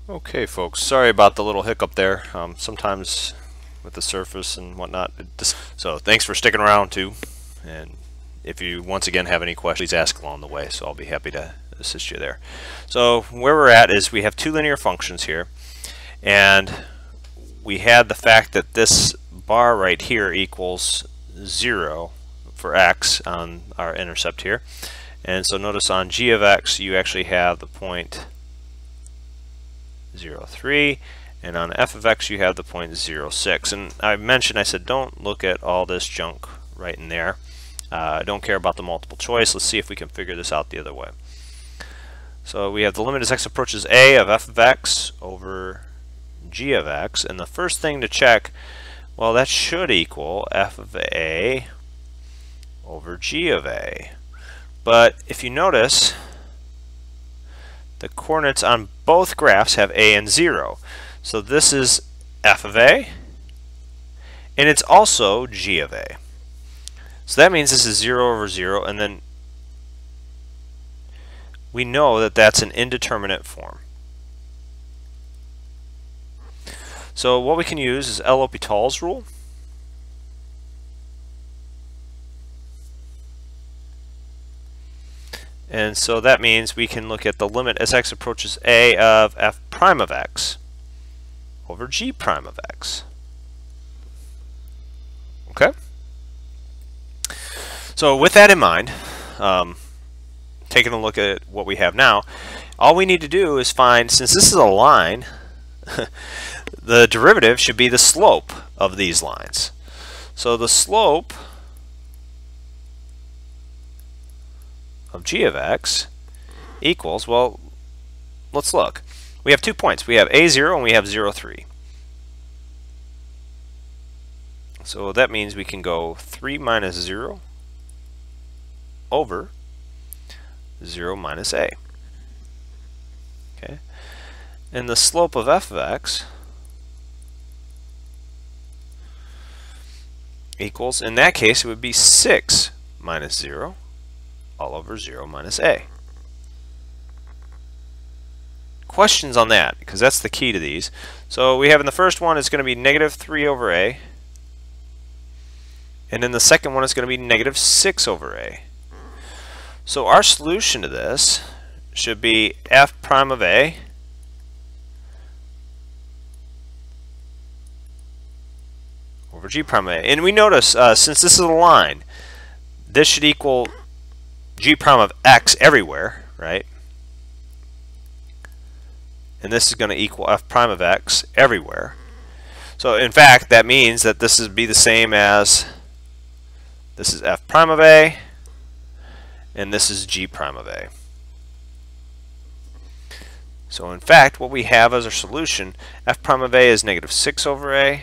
Okay, folks, sorry about the little hiccup there. Sometimes with the surface and whatnot. So thanks for sticking around too. And if you once again have any questions, please ask along the way. So I'll be happy to assist you there. So where we're at is we have two linear functions here, and we had the fact that this bar right here equals 0 for x on our intercept here. And so notice on g of x you actually have the point 0, 3, and on f of x you have the point 0, 6. And I said don't look at all this junk right in there. I don't care about the multiple choice. Let's see if we can figure this out the other way. So we have the limit as x approaches a of f of x over g of x, and the first thing to check, well, that should equal f of a over g of a. But if you notice, the coordinates on both graphs have a and 0. So this is f of a, and it's also g of a. So that means this is 0 over 0, and then we know that that's an indeterminate form. So what we can use is L'Hopital's rule. And so that means we can look at the limit as x approaches a of f prime of x over g prime of x. Okay? So with that in mind, taking a look at what we have now, all we need to do is find, since this is a line, the derivative should be the slope of these lines. So the slope of g of x equals, well, let's look. We have 2 points. We have a0 and we have 0, 3. So that means we can go 3 minus 0 over 0 minus a. Okay. And the slope of f of x equals, in that case, it would be 6 minus 0 all over 0 minus a. Questions on that, because that's the key to these. So we have in the first one, it's going to be negative 3 over a. And in the second one, it's going to be negative 6 over a. So our solution to this should be f prime of a over g prime of a. And we notice, since this is a line, this should equal g prime of x everywhere, right? And this is going to equal f prime of x everywhere. So in fact, that means that this would be the same as, this is f prime of a, and this is g prime of a. So in fact, what we have as our solution, f prime of a is negative 6 over a,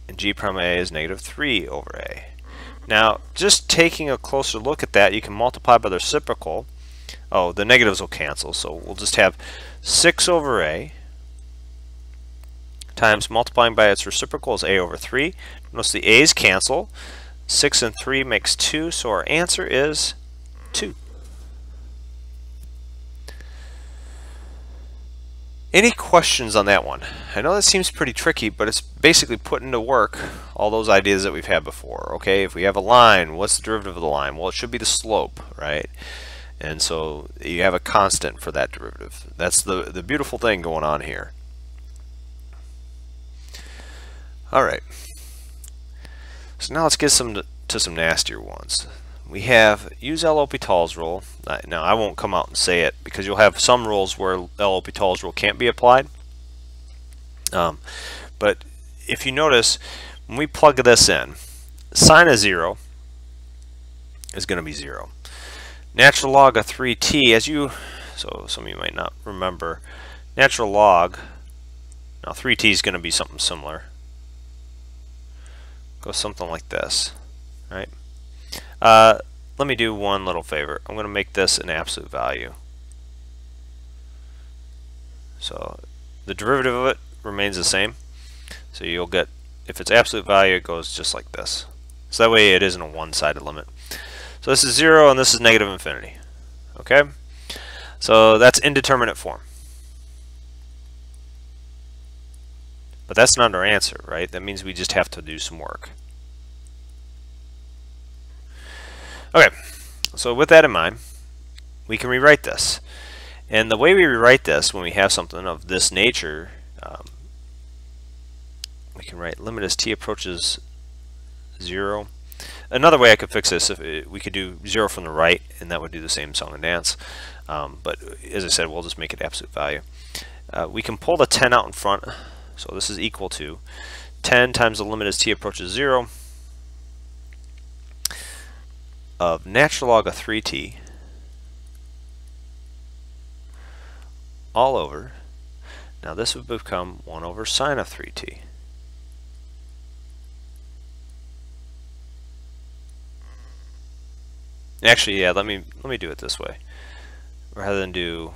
and g prime of a is negative 3 over a. Now, just taking a closer look at that, you can multiply by the reciprocal. Oh, the negatives will cancel, so we'll just have 6 over a times multiplying by its reciprocal is a over 3. Notice the a's cancel. 6 and 3 makes 2, so our answer is 2. Any questions on that one? I know that seems pretty tricky, but it's basically putting to work all those ideas that we've had before. Okay, if we have a line, what's the derivative of the line? Well, it should be the slope, right? And so you have a constant for that derivative. That's the beautiful thing going on here. All right. So now let's get to some nastier ones. We have use L'Hopital's rule. Now I won't come out and say it because you'll have some rules where L'Hopital's rule can't be applied. But if you notice, when we plug this in, sine of 0 is going to be 0. Natural log of 3t, so some of you might not remember, natural log, now 3t is going to be something similar. Go something like this, right? Let me do one little favor. I'm going to make this an absolute value. So the derivative of it remains the same. So you'll get, if it's absolute value, it goes just like this. So that way it isn't a one-sided limit. So this is 0 and this is negative infinity. Okay? So that's indeterminate form. But that's not our answer, right? That means we just have to do some work. Okay, so with that in mind, we can rewrite this. And the way we rewrite this, when we have something of this nature, we can write limit as t approaches 0. Another way I could fix this, if we could do 0 from the right, and that would do the same song and dance. But as I said, we'll just make it absolute value. We can pull the 10 out in front, so this is equal to 10 times the limit as t approaches 0 of natural log of 3t all over, now this would become 1 over sine of 3t. Actually, yeah, let me do it this way. Rather than do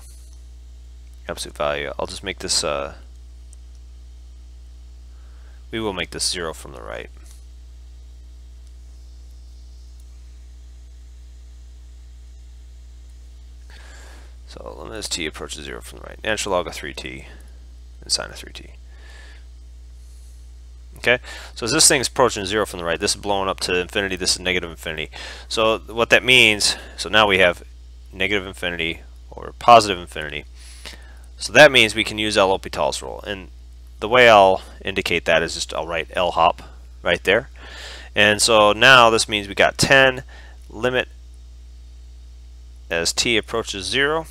absolute value, I'll just make this, we will make this 0 from the right. So limit as t approaches 0 from the right. Natural log of 3t and sine of 3t. Okay, so as this thing is approaching 0 from the right, this is blowing up to infinity, this is negative infinity. So what that means, so now we have negative infinity or positive infinity. So that means we can use L'Hopital's rule. And the way I'll indicate that is just I'll write L hop right there. And so now this means we got 10 limit as t approaches 0.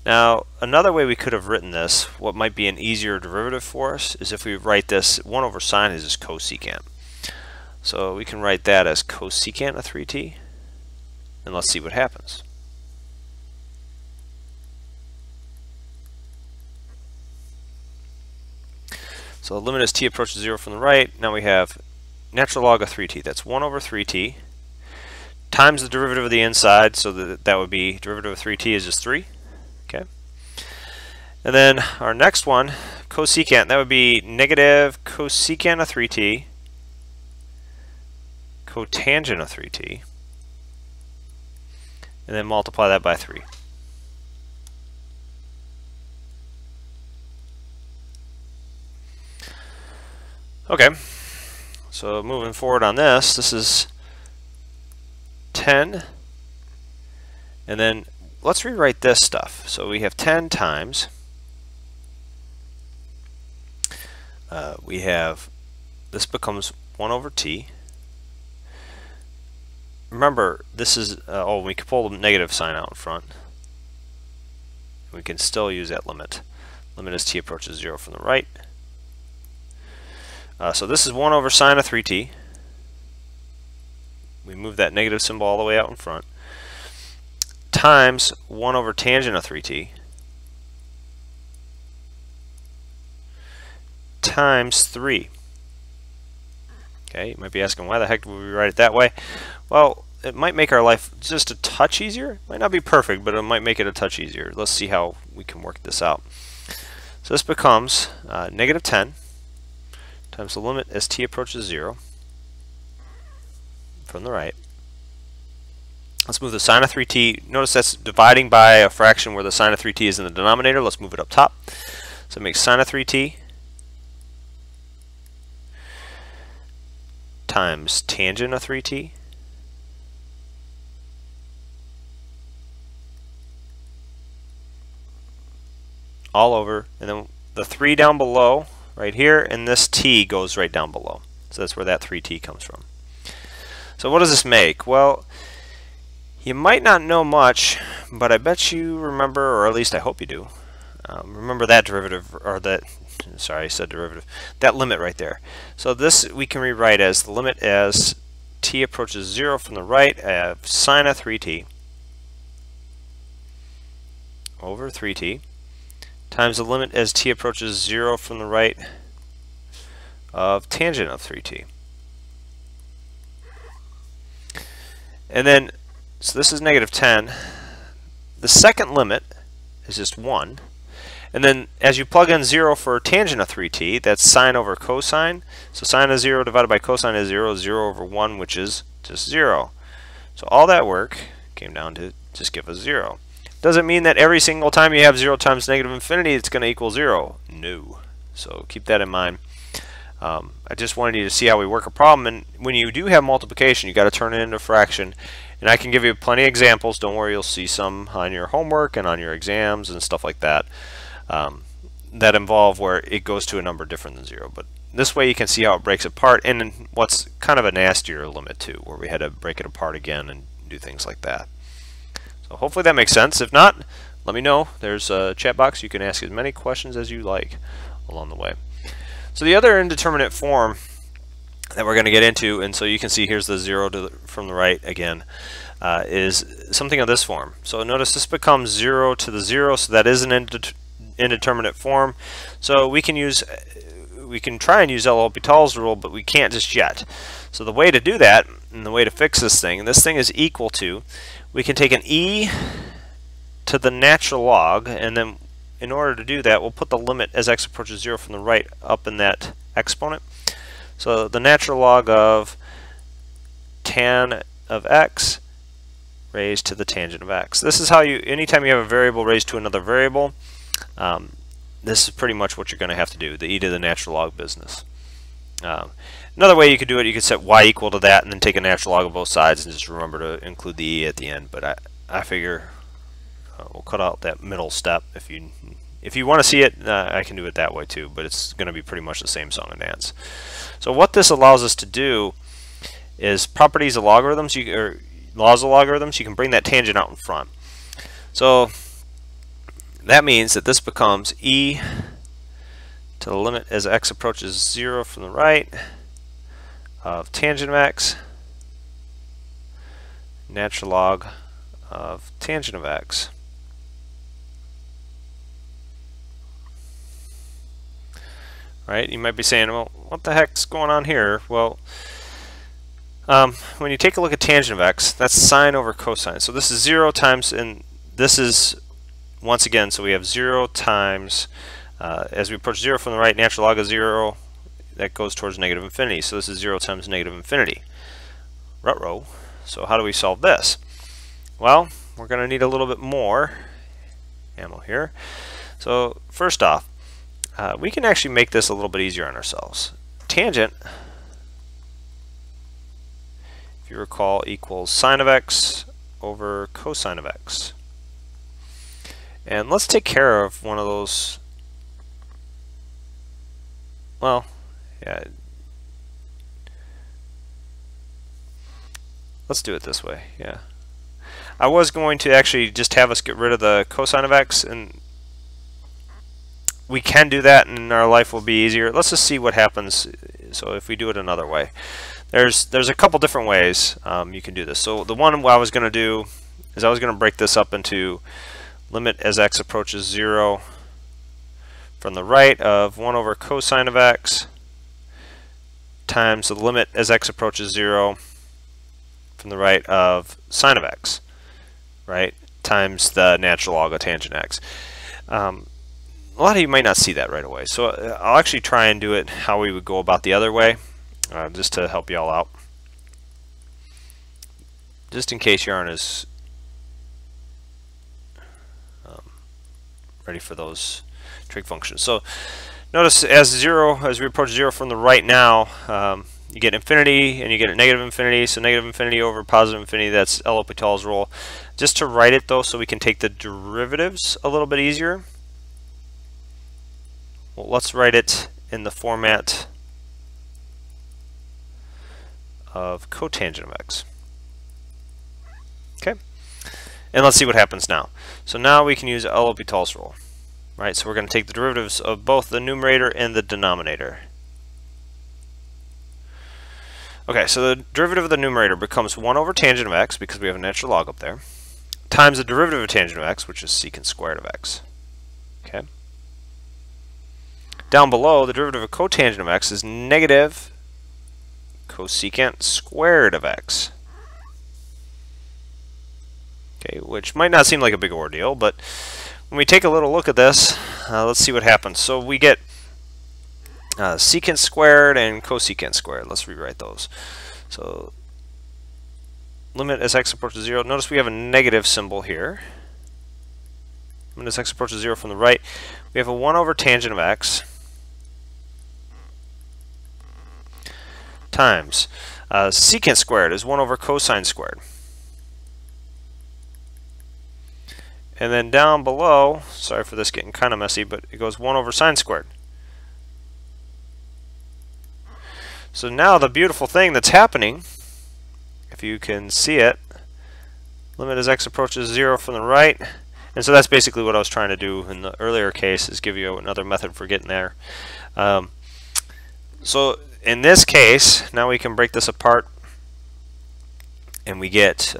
Now, another way we could have written this, what might be an easier derivative for us, is if we write this 1 over sine is just cosecant. So we can write that as cosecant of 3t, and let's see what happens. So the limit as t approaches 0 from the right, now we have natural log of 3t, that's 1 over 3t, times the derivative of the inside, so that would be derivative of 3t is just 3. Okay, and then our next one, cosecant, that would be negative cosecant of 3t, cotangent of 3t, and then multiply that by 3. Okay, so moving forward on this, this is 10, and then let's rewrite this stuff. So we have 10 times, we have, this becomes 1 over t. Remember, this is, oh, we can pull the negative sign out in front. We can still use that limit. Limit as t approaches 0 from the right. So this is 1 over sine of 3t. We move that negative symbol all the way out in front. Times 1 over tangent of 3t times 3. Okay, you might be asking why the heck would we write it that way? Well, it might make our life just a touch easier. It might not be perfect, but it might make it a touch easier. Let's see how we can work this out. So this becomes negative 10 times the limit as t approaches 0 from the right. Let's move the sine of 3t. Notice that's dividing by a fraction where the sine of 3t is in the denominator. Let's move it up top. So it makes sine of 3t times tangent of 3t all over, and then the 3 down below right here, and this t goes right down below. So that's where that 3t comes from. So what does this make? Well, you might not know much, but I bet you remember, or at least I hope you do, remember that derivative, or that, sorry, I said derivative, that limit right there. So this we can rewrite as the limit as t approaches 0 from the right of sine of 3t over 3t times the limit as t approaches 0 from the right of tangent of 3t. And then, so this is negative 10. The second limit is just 1. And then as you plug in 0 for tangent of 3t, that's sine over cosine. So sine of 0 divided by cosine is 0, 0 over 1, which is just 0. So all that work came down to just give us 0. Does it mean that every single time you have 0 times negative infinity, it's going to equal 0? No. So keep that in mind. I just wanted you to see how we work a problem, and when you do have multiplication, you got to turn it into a fraction. And I can give you plenty of examples. Don't worry, you'll see some on your homework and on your exams and stuff like that that involve where it goes to a number different than 0. But this way you can see how it breaks apart, and what's kind of a nastier limit too, where we had to break it apart again and do things like that. So hopefully that makes sense. If not, let me know. There's a chat box. You can ask as many questions as you like along the way. So the other indeterminate form that we're going to get into, and so you can see here's the 0 from the right again, is something of this form. So notice this becomes 0 to the 0, so that is an indeterminate form. So we can try and use L'Hopital's rule, but we can't just yet. So the way to do that, and the way to fix this thing is equal to, we can take an e to the natural log, and then in order to do that, we'll put the limit as x approaches 0 from the right up in that exponent. So the natural log of tan of x raised to the tangent of x. This is how you, anytime you have a variable raised to another variable, this is pretty much what you're going to have to do, the e to the natural log business. Another way you could do it, you could set y equal to that and then take a natural log of both sides and just remember to include the e at the end. But I figure we'll cut out that middle step. If you want to see it, I can do it that way too, but it's going to be pretty much the same song and dance. So what this allows us to do is properties of logarithms, or laws of logarithms, you can bring that tangent out in front. So that means that this becomes e to the limit as x approaches 0 from the right of tangent of x, natural log of tangent of x. Right? You might be saying, well, what the heck's going on here? Well, when you take a look at tangent of x, that's sine over cosine. So this is 0 times, and this is, once again, so we have 0 times, as we approach 0 from the right, natural log of 0, that goes towards negative infinity. So this is 0 times negative infinity. Ruh-roh. So how do we solve this? Well, we're going to need a little bit more ammo here. So first off, we can actually make this a little bit easier on ourselves. Tangent, if you recall, equals sine of x over cosine of x. And let's take care of one of those, well, yeah, let's do it this way, yeah. I was going to actually just have us get rid of the cosine of x, and we can do that and our life will be easier. Let's just see what happens. So if we do it another way, there's a couple different ways you can do this. So the one I was going to do is I was going to break this up into limit as x approaches 0 from the right of 1 over cosine of x times the limit as x approaches 0 from the right of sine of x, right, times the natural log of tangent x. A lot of you might not see that right away, so I'll actually try and do it how we would go about the other way, just to help you all out, just in case you aren't as ready for those trig functions. So notice as we approach 0 from the right now, you get infinity and you get a negative infinity, so negative infinity over positive infinity, that's L'Hopital's rule. Just to write it though, so we can take the derivatives a little bit easier, well, let's write it in the format of cotangent of x. Okay, and let's see what happens now. So now we can use L'Hopital's rule, right? So we're going to take the derivatives of both the numerator and the denominator. Okay, so the derivative of the numerator becomes 1 over tangent of x, because we have a natural log up there, times the derivative of tangent of x, which is secant squared of x. Okay. Down below, the derivative of cotangent of x is negative cosecant squared of x. Okay, which might not seem like a big ordeal, but when we take a little look at this, let's see what happens. So we get secant squared and cosecant squared. Let's rewrite those. So limit as x approaches 0. Notice we have a negative symbol here. limit as x approaches 0 from the right, we have a 1 over tangent of x times secant squared is 1 over cosine squared. And then down below, sorry for this getting kind of messy, but it goes 1 over sine squared. So now the beautiful thing that's happening, if you can see it, limit as x approaches 0 from the right, and so that's basically what I was trying to do in the earlier case, is give you another method for getting there. So in this case, now we can break this apart, and we get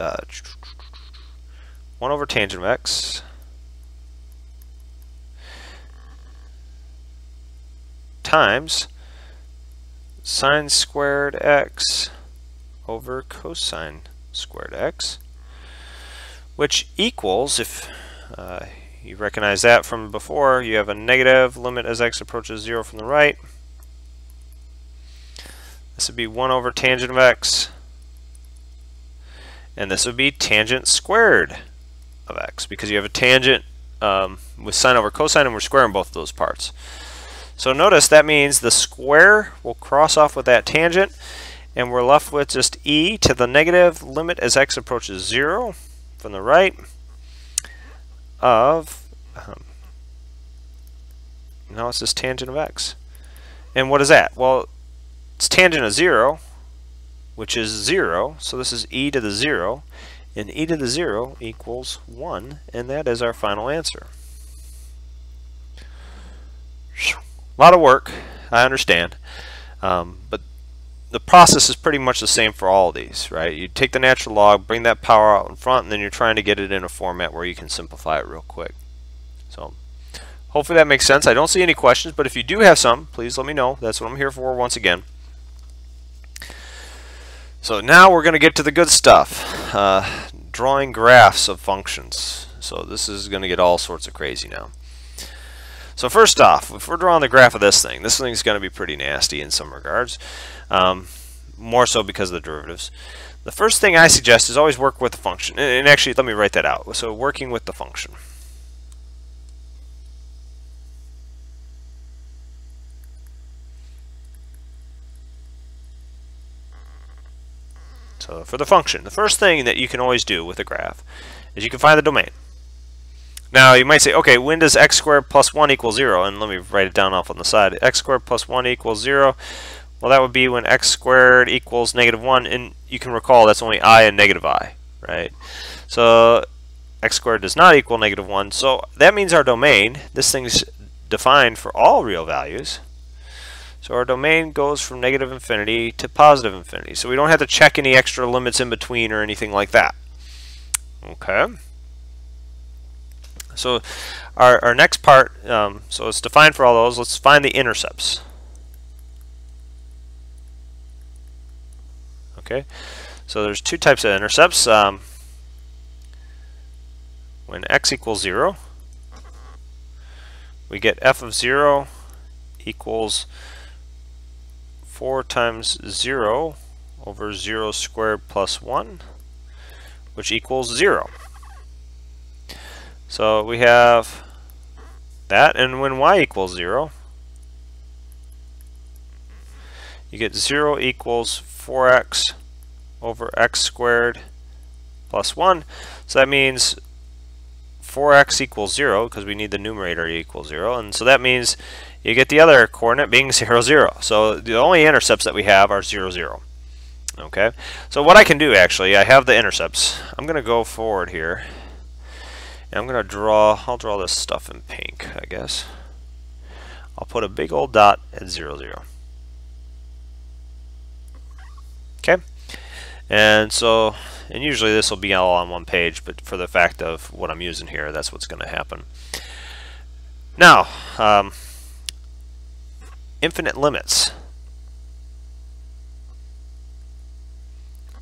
1 over tangent of x times sine squared x over cosine squared x, which equals, if you recognize that from before, you have a negative limit as x approaches 0 from the right. This would be 1 over tangent of x, and this would be tangent squared of x, because you have a tangent with sine over cosine, and we're squaring both of those parts. So notice that means the square will cross off with that tangent, and we're left with just e to the negative limit as x approaches 0 from the right of, now it's just tangent of x. And what is that? Well, it's tangent of 0, which is 0, so this is e to the 0, and e to the 0 equals 1, and that is our final answer. A lot of work, I understand, but the process is pretty much the same for all of these, right? You take the natural log, bring that power out in front, and then you're trying to get it in a format where you can simplify it real quick. So hopefully that makes sense. I don't see any questions, but if you do have some, please let me know. That's what I'm here for once again. So now we're going to get to the good stuff, drawing graphs of functions. So this is going to get all sorts of crazy now. So first off, if we're drawing the graph of this thing's going to be pretty nasty in some regards, more so because of the derivatives. The first thing I suggest is always work with the function. And actually, let me write that out. So working with the function. So for the function, the first thing that you can always do with a graph is you can find the domain. Now you might say, okay, when does x squared plus 1 equal 0? And let me write it down off on the side. X squared plus 1 equals 0. Well, that would be when x squared equals negative 1. And you can recall that's only I and negative I, right? So x squared does not equal negative 1. So that means our domain, this thing's defined for all real values. So our domain goes from negative infinity to positive infinity. So we don't have to check any extra limits in between or anything like that. Okay. So our next part, so it's defined for all those. Let's find the intercepts. Okay, so there's two types of intercepts. When x equals 0, we get f of 0 equals 4 times 0 over 0 squared plus 1, which equals 0. So we have that, and when y equals 0, you get 0 equals 4x over x squared plus 1. So that means 4x equals 0, because we need the numerator to equal 0, and so that means you get the other coordinate being 0, 0. So the only intercepts that we have are 0, 0. Okay, so what I can do, actually, I have the intercepts. I'm going to go forward here. And I'm going to I'll draw this stuff in pink, I guess. I'll put a big old dot at 0, 0. Okay? And so, and usually this will be all on one page, but for the fact of what I'm using here, that's what's going to happen. Now, infinite limits.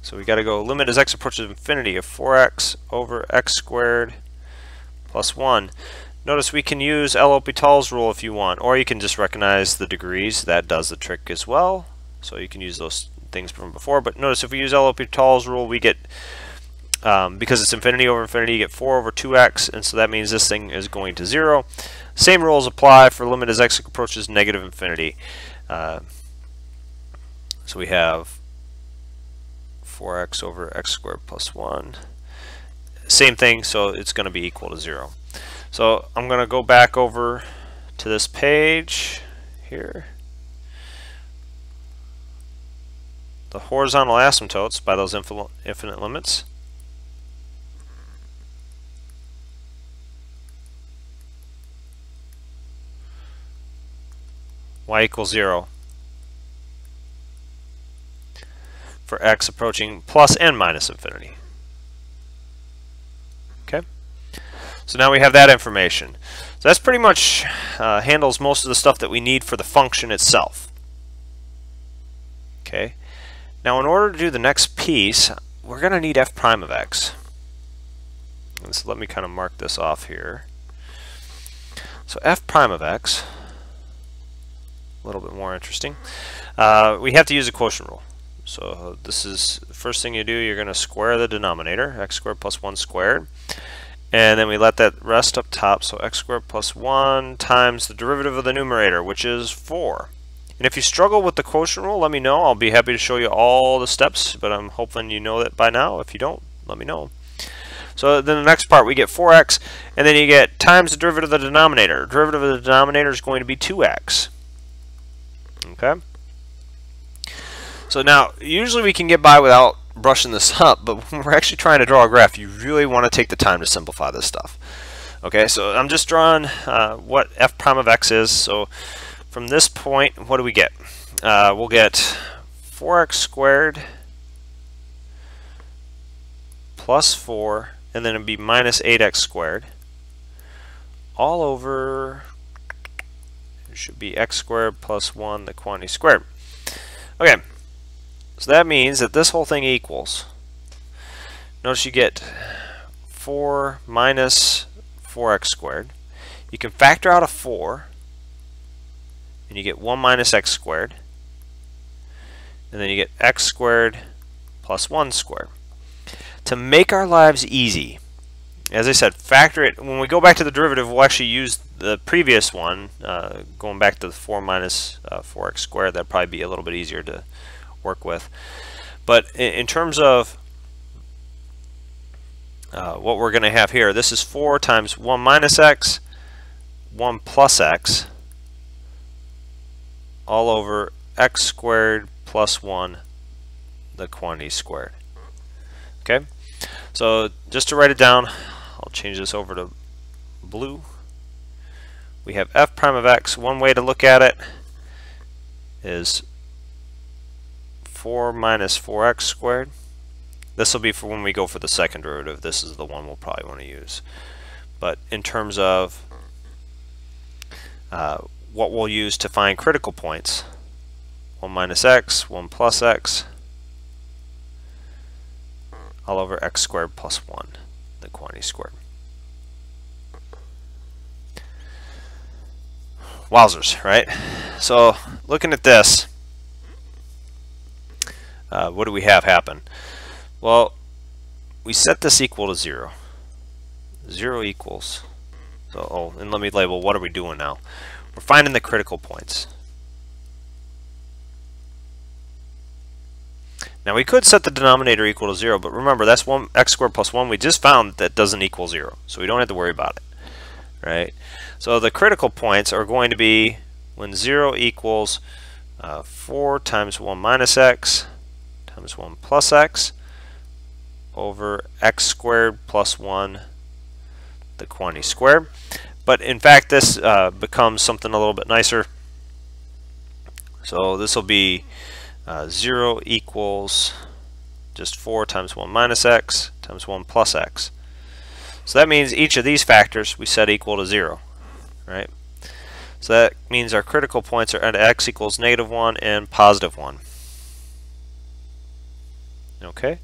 So we got to go limit as x approaches infinity of 4x over x squared plus 1. Notice we can use L'Hopital's rule if you want, or you can just recognize the degrees. That does the trick as well. So you can use those things from before. But notice if we use L'Hopital's rule, we get because it's infinity over infinity, you get 4 over 2x, and so that means this thing is going to 0. Same rules apply for limit as x approaches negative infinity. So we have 4x over x squared plus 1. Same thing, so it's going to be equal to 0. So I'm going to go back over to this page here. The horizontal asymptotes by those infinite limits. Y equals 0 for x approaching plus and minus infinity. Okay, so now we have that information. So that's pretty much handles most of the stuff that we need for the function itself. Okay, now in order to do the next piece, we're going to need f prime of x. And so let me kind of mark this off here. So f prime of x, a little bit more interesting. We have to use a quotient rule. So this is the first thing you do. You're going to square the denominator, x squared plus 1 squared, and then we let that rest up top. So x squared plus 1 times the derivative of the numerator, which is 4. And if you struggle with the quotient rule, let me know. I'll be happy to show you all the steps, but I'm hoping you know that by now. If you don't, let me know. So then the next part, we get 4x, and then you get times the derivative of the denominator. Derivative of the denominator is going to be 2x. Okay? So now, usually we can get by without brushing this up, but when we're actually trying to draw a graph, you really want to take the time to simplify this stuff. Okay, so I'm just drawing what f prime of x is. So from this point, what do we get? We'll get 4x squared plus 4, and then it'd be minus 8x squared, all over, it should be x squared plus 1, the quantity squared. Okay, so that means that this whole thing equals, notice you get 4 minus 4x squared. You can factor out a 4, and you get 1 minus x squared, and then you get x squared plus 1 squared. To make our lives easy, as I said, factor it. When we go back to the derivative, we'll actually use the previous one, going back to the 4 minus 4x squared. That'd probably be a little bit easier to work with. But in terms of what we're going to have here, this is 4 times 1 minus x, 1 plus x, all over x squared plus 1, the quantity squared. Okay, so just to write it down, I'll change this over to blue. We have f prime of x. One way to look at it is 4 minus 4x squared. This will be for when we go for the second derivative. This is the one we'll probably want to use. But in terms of what we'll use to find critical points, 1 minus x, 1 plus x, all over x squared plus 1, the quantity squared. Wowzers, right? So looking at this, what do we have happen? Well, we set this equal to 0. 0 equals. So, and let me label, what are we doing now? We're finding the critical points. Now we could set the denominator equal to 0, but remember that's x squared plus 1. We just found that doesn't equal 0, so we don't have to worry about it, right? So the critical points are going to be when 0 equals 4 times 1 minus x times 1 plus x over x squared plus 1, the quantity squared. But in fact, this becomes something a little bit nicer. So this will be 0 equals just 4 times 1 minus x times 1 plus x. So that means each of these factors we set equal to 0, right? So that means our critical points are at x equals -1 and +1. Okay?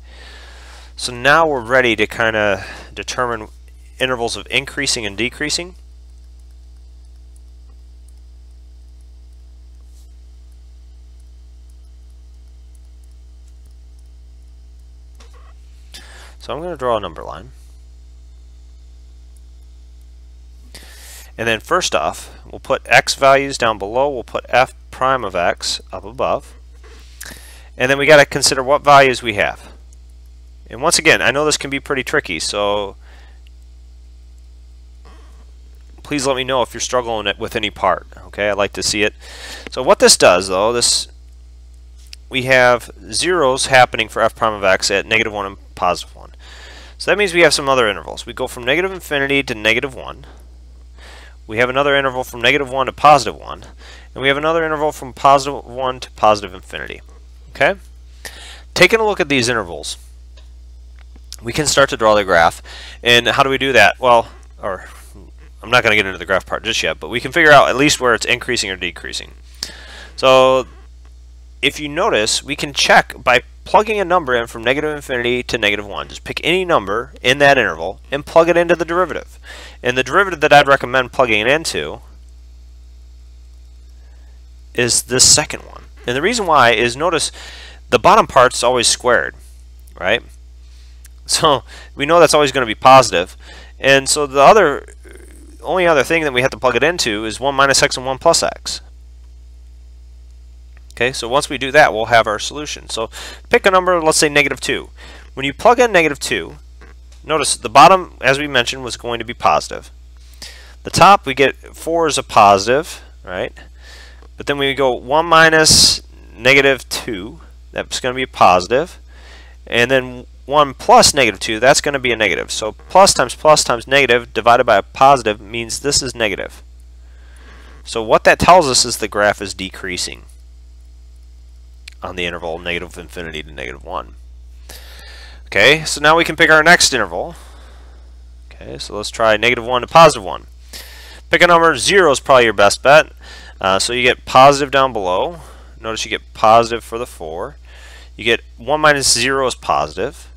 So now we're ready to kind of determine intervals of increasing and decreasing. So I'm going to draw a number line. And then first off, we'll put x values down below. We'll put f prime of x up above. And then we got to consider what values we have. And once again, I know this can be pretty tricky, so please let me know if you're struggling with any part. Okay, I'd like to see it. So what this does, though, we have zeros happening for f prime of x at -1 and +1. So that means we have some other intervals. We go from -infinity to -1. We have another interval from -1 to +1. And we have another interval from +1 to +infinity. Okay? Taking a look at these intervals, we can start to draw the graph. And how do we do that? Well, I'm not going to get into the graph part just yet, but we can figure out at least where it's increasing or decreasing. So if you notice, we can check by plugging a number in from -infinity to -1. Just pick any number in that interval and plug it into the derivative. And the derivative that I'd recommend plugging it into is this second one. And the reason why is, notice the bottom part's always squared, right? So we know that's always going to be positive. And so the only other thing that we have to plug it into is 1 minus x and 1 plus x. Okay, so once we do that, we'll have our solution. So pick a number, let's say -2. When you plug in -2, notice the bottom, as we mentioned, was going to be positive. The top, we get 4 is a positive, right? But then we go 1 minus -2, that's going to be a positive. And then 1 plus -2, that's going to be a negative. So plus times negative divided by a positive means this is negative. So what that tells us is the graph is decreasing on the interval -infinity to -1. Okay, so now we can pick our next interval. Okay, so let's try -1 to +1. Pick a number. 0 is probably your best bet. So you get positive down below. Notice you get positive for the 4. You get 1 minus 0 is positive.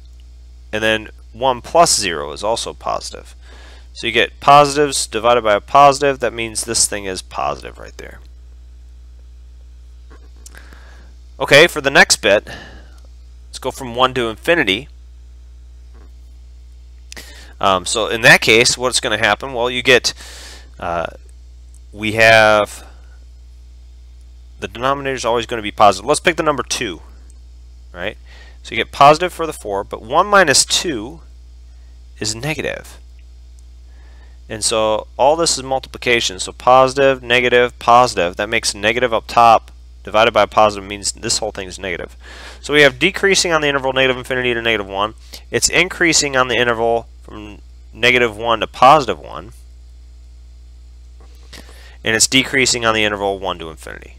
And then 1 plus 0 is also positive. So you get positives divided by a positive. That means this thing is positive right there. Okay, for the next bit, let's go from 1 to infinity. So in that case, what's going to happen? Well, you get, we have, the denominator is always going to be positive. Let's pick the number 2, right? So you get positive for the 4, but 1 minus 2 is negative. And so all this is multiplication. So positive, negative, positive. That makes negative up top divided by positive means this whole thing is negative. So we have decreasing on the interval -infinity to -1. It's increasing on the interval from -1 to +1. And it's decreasing on the interval 1 to infinity.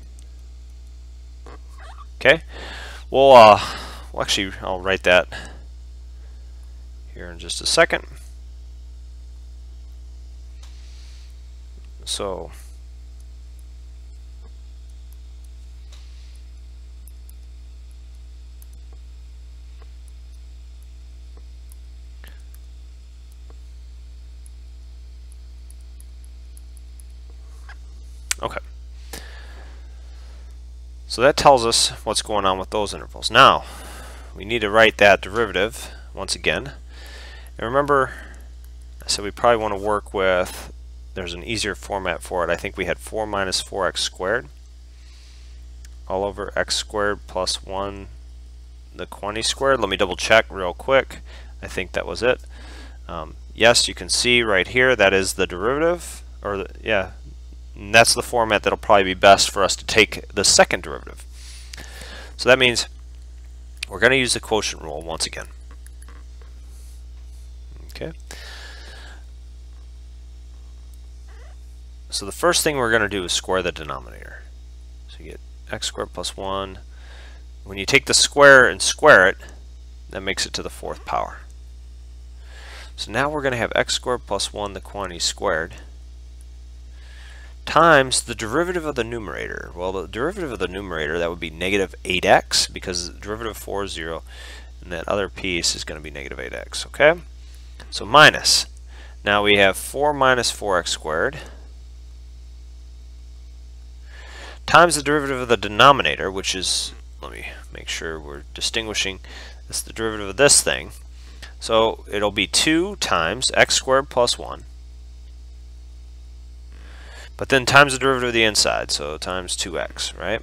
Okay? Well, actually, I'll write that here in just a second. So okay. So that tells us what's going on with those intervals. Now, we need to write that derivative once again. And remember, I said we probably want to work with, there's an easier format for it. I think we had 4 minus 4x squared all over x squared plus 1 the quantity squared. Let me double check real quick. I think that was it. Yes, you can see right here that is the derivative, or yeah, and that's the format that'll probably be best for us to take the second derivative. So that means we're going to use the quotient rule once again. Okay. So the first thing we're going to do is square the denominator. So you get x squared plus 1. When you take the square and square it, that makes it to the 4th power. So now we're going to have x squared plus 1 the quantity squared times the derivative of the numerator. Well, the derivative of the numerator, that would be -8x, because the derivative of 4 is 0, and that other piece is going to be -8x. Okay? So minus. Now we have 4 minus 4x squared times the derivative of the denominator, which is, let me make sure we're distinguishing, it's the derivative of this thing. So it'll be 2 times x squared plus 1. But then times the derivative of the inside, so times 2x, right?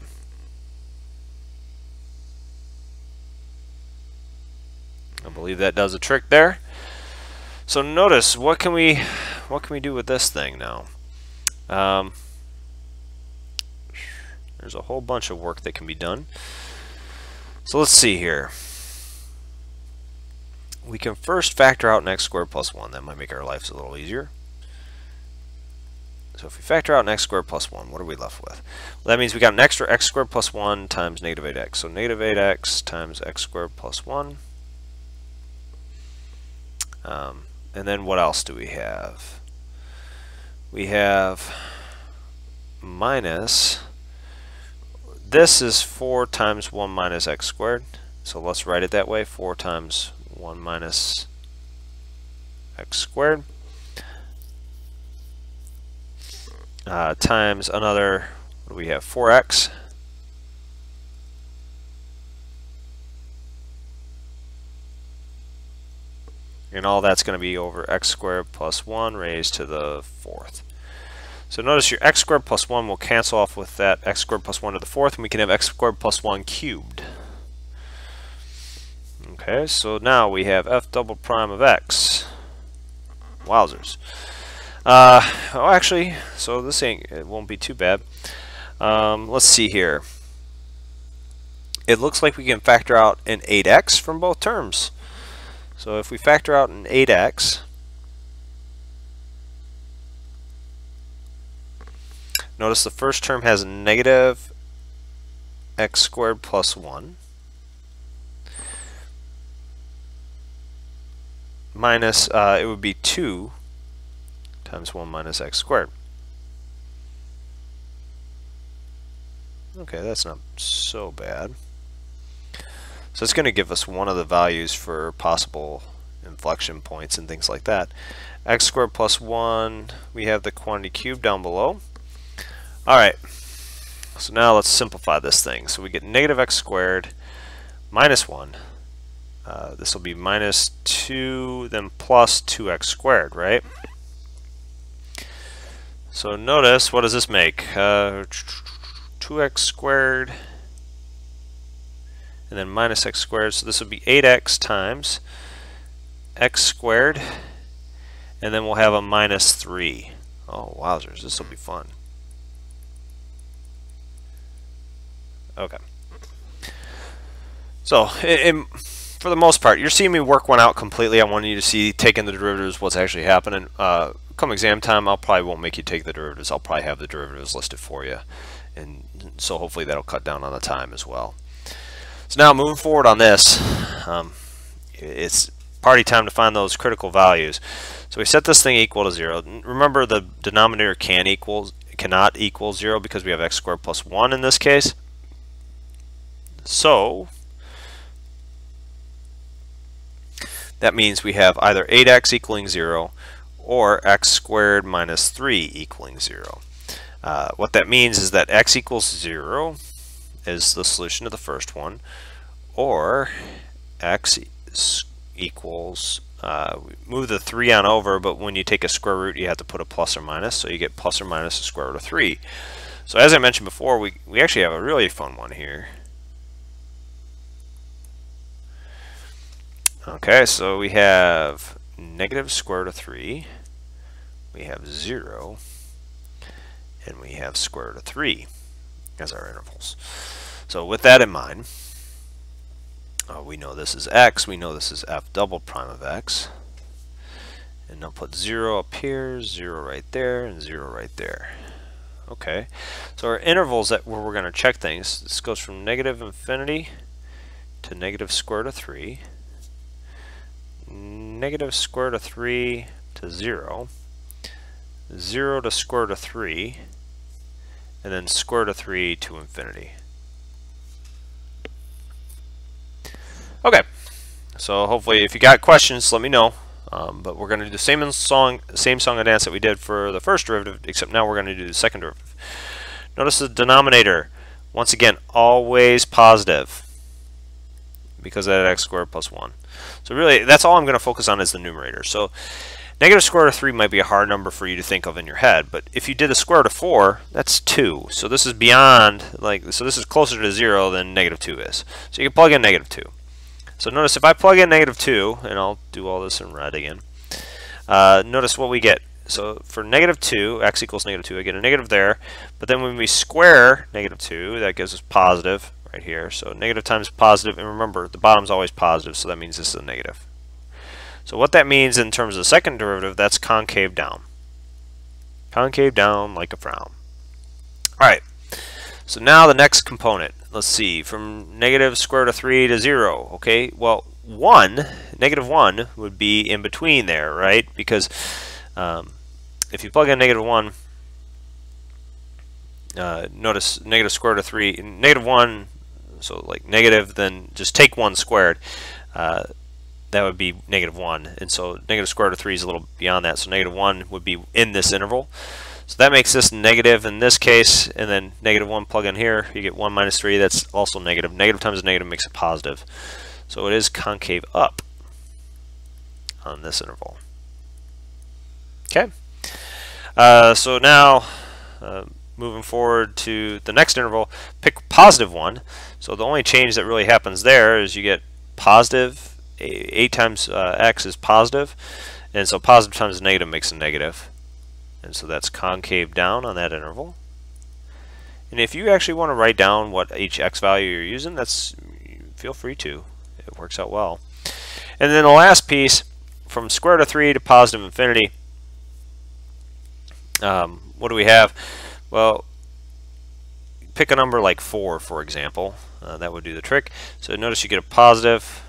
I believe that does a trick there. So notice, what can we do with this thing now? There's a whole bunch of work that can be done. So let's see here. We can first factor out an x squared plus 1. That might make our lives a little easier. So if we factor out an x squared plus 1, what are we left with? Well, that means we got an extra x squared plus 1 times negative 8x. So negative 8x times x squared plus 1. And then what else do we have? We have minus, this is 4 times 1 minus x squared. So let's write it that way, 4 times 1 minus x squared. Times another, what do we have, 4x. And all that's going to be over x squared plus 1 raised to the 4th. So notice your x squared plus 1 will cancel off with that x squared plus 1 to the 4th, and we can have x squared plus 1 cubed. Okay, so now we have f double prime of x. Wowzers. Oh, actually, so this it won't be too bad. Let's see here. It looks like we can factor out an 8x from both terms. So if we factor out an 8x, notice the first term has negative x squared plus 1 minus, it would be 2 times 1 minus x squared. Okay, that's not so bad. So it's going to give us one of the values for possible inflection points and things like that. X squared plus 1, we have the quantity cubed down below. Alright, so now let's simplify this thing. So we get negative x squared minus 1. This will be minus 2, then plus 2x squared, right? So notice, what does this make? 2x squared and then minus x squared, so this would be 8x times x squared, and then we'll have a minus 3. Oh, wowzers, this will be fun. Okay. So, for the most part, you're seeing me work one out completely. I want you to see taking the derivatives, what's actually happening. Come exam time, I probably won't make you take the derivatives. I'll probably have the derivatives listed for you. And so hopefully that'll cut down on the time as well. So now moving forward on this, it's party time to find those critical values. So we set this thing equal to 0. Remember, the denominator cannot equal 0 because we have x squared plus 1 in this case. So that means we have either 8x equaling 0 or x squared minus 3 equaling 0. What that means is that x equals 0 is the solution to the first one, or x equals, move the 3 on over, but when you take a square root you have to put a plus or minus, so you get plus or minus the square root of 3. So as I mentioned before, we actually have a really fun one here. Okay, so we have negative square root of 3, we have 0, and we have square root of 3 as our intervals. So with that in mind, we know this is x, we know this is f double prime of x, and now put 0 up here, 0 right there, and 0 right there. Okay, so our intervals where we're going to check things, this goes from negative infinity to negative square root of 3, negative square root of 3 to 0, 0 to square root of 3, and then square root of 3 to infinity. Okay, so hopefully if you got questions, let me know. But we're going to do the same song and dance that we did for the first derivative, except now we're going to do the second derivative. Notice the denominator, once again, always positive. because of that x squared plus 1. So really, that's all I'm going to focus on is the numerator. So negative square root of 3 might be a hard number for you to think of in your head, but if you did the square root of 4, that's 2. So this is beyond, so this is closer to 0 than negative 2 is. So you can plug in negative 2. So notice if I plug in negative 2, and I'll do all this in red again, notice what we get. So for negative 2, x equals negative 2, I get a negative there, but then when we square negative 2, that gives us positive right here. So negative times positive, and remember, the bottom's always positive, so that means this is a negative. So what that means in terms of the second derivative, that's concave down. Concave down like a frown. Alright, so now the next component. Let's see, from negative square root of 3 to 0. Okay, well, negative 1 would be in between there, right? Because if you plug in negative 1, notice negative square root of 3, negative 1, so like negative, then just take 1 squared. That would be negative 1. And so negative square root of 3 is a little beyond that. So negative 1 would be in this interval. So that makes this negative in this case, and then negative 1 plug in here, you get 1 minus 3, that's also negative. Negative times negative makes it positive. So it is concave up on this interval. Okay. So now, moving forward to the next interval, pick positive 1. So the only change that really happens there is you get positive. 8 times x is positive, and so positive times negative makes a negative. And so that's concave down on that interval. And if you actually want to write down what each x value you're using, feel free to. It works out well. And then the last piece, from square root of 3 to positive infinity, what do we have? Well, pick a number like 4, for example. That would do the trick. So notice you get a positive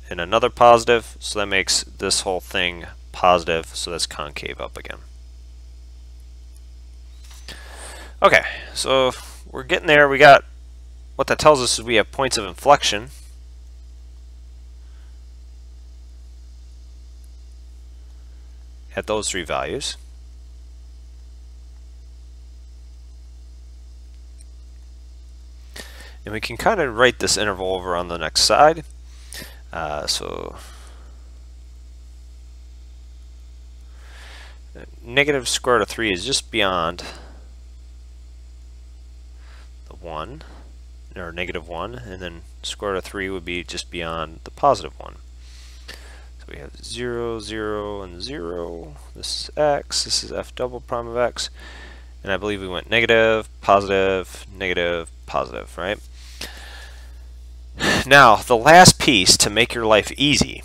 and another positive, so that makes this whole thing positive, so that's concave up again. Okay, so we're getting there. We got, what that tells us is we have points of inflection. At those 3 values. And we can kind of write this interval over on the next side. So negative square root of 3 is just beyond the 1, or negative 1, and then square root of 3 would be just beyond the positive 1. So we have 0, 0, and 0. This is x, this is f double prime of x, and I believe we went negative, positive, right? Now, the last piece to make your life easy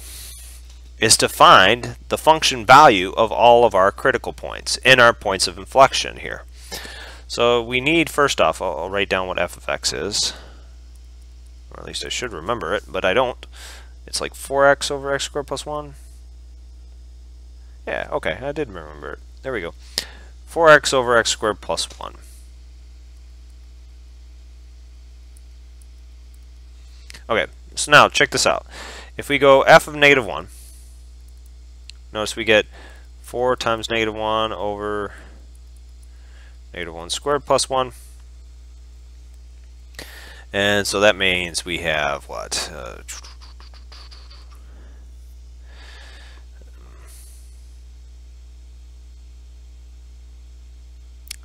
is to find the function value of all of our critical points in our points of inflection here. So we need, first off, I'll write down what f of x is, or at least I should remember it, but I don't. It's like 4x over x squared plus 1. Yeah, okay, I did remember it. There we go. 4x over x squared plus 1. Okay, so now check this out. If we go f of negative 1, notice we get 4 times negative 1 over negative 1 squared plus 1. And so that means we have what?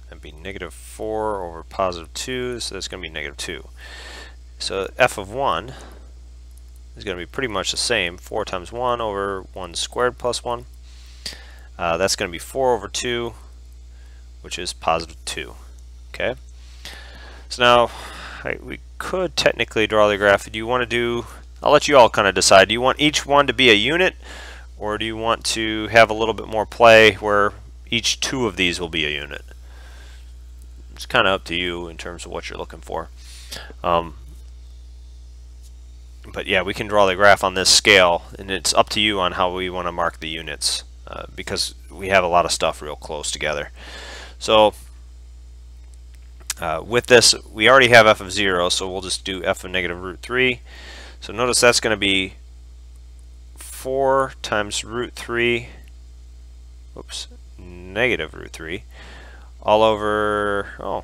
That'd be negative 4 over positive 2, so that's going to be negative 2. So f of 1 is going to be pretty much the same. 4 times 1 over 1 squared plus 1. That's going to be 4 over 2, which is positive 2. Okay. So now we could technically draw the graph. Do you want to do, I'll let you all kind of decide. Do you want each one to be a unit, or do you want to have a little bit more play where each 2 of these will be a unit? It's kind of up to you in terms of what you're looking for. But yeah, we can draw the graph on this scale, and it's up to you on how we want to mark the units, because we have a lot of stuff real close together. So with this, we already have f of 0, so we'll just do f of negative root 3. So notice that's going to be 4 times root 3, oops, negative root 3, all over,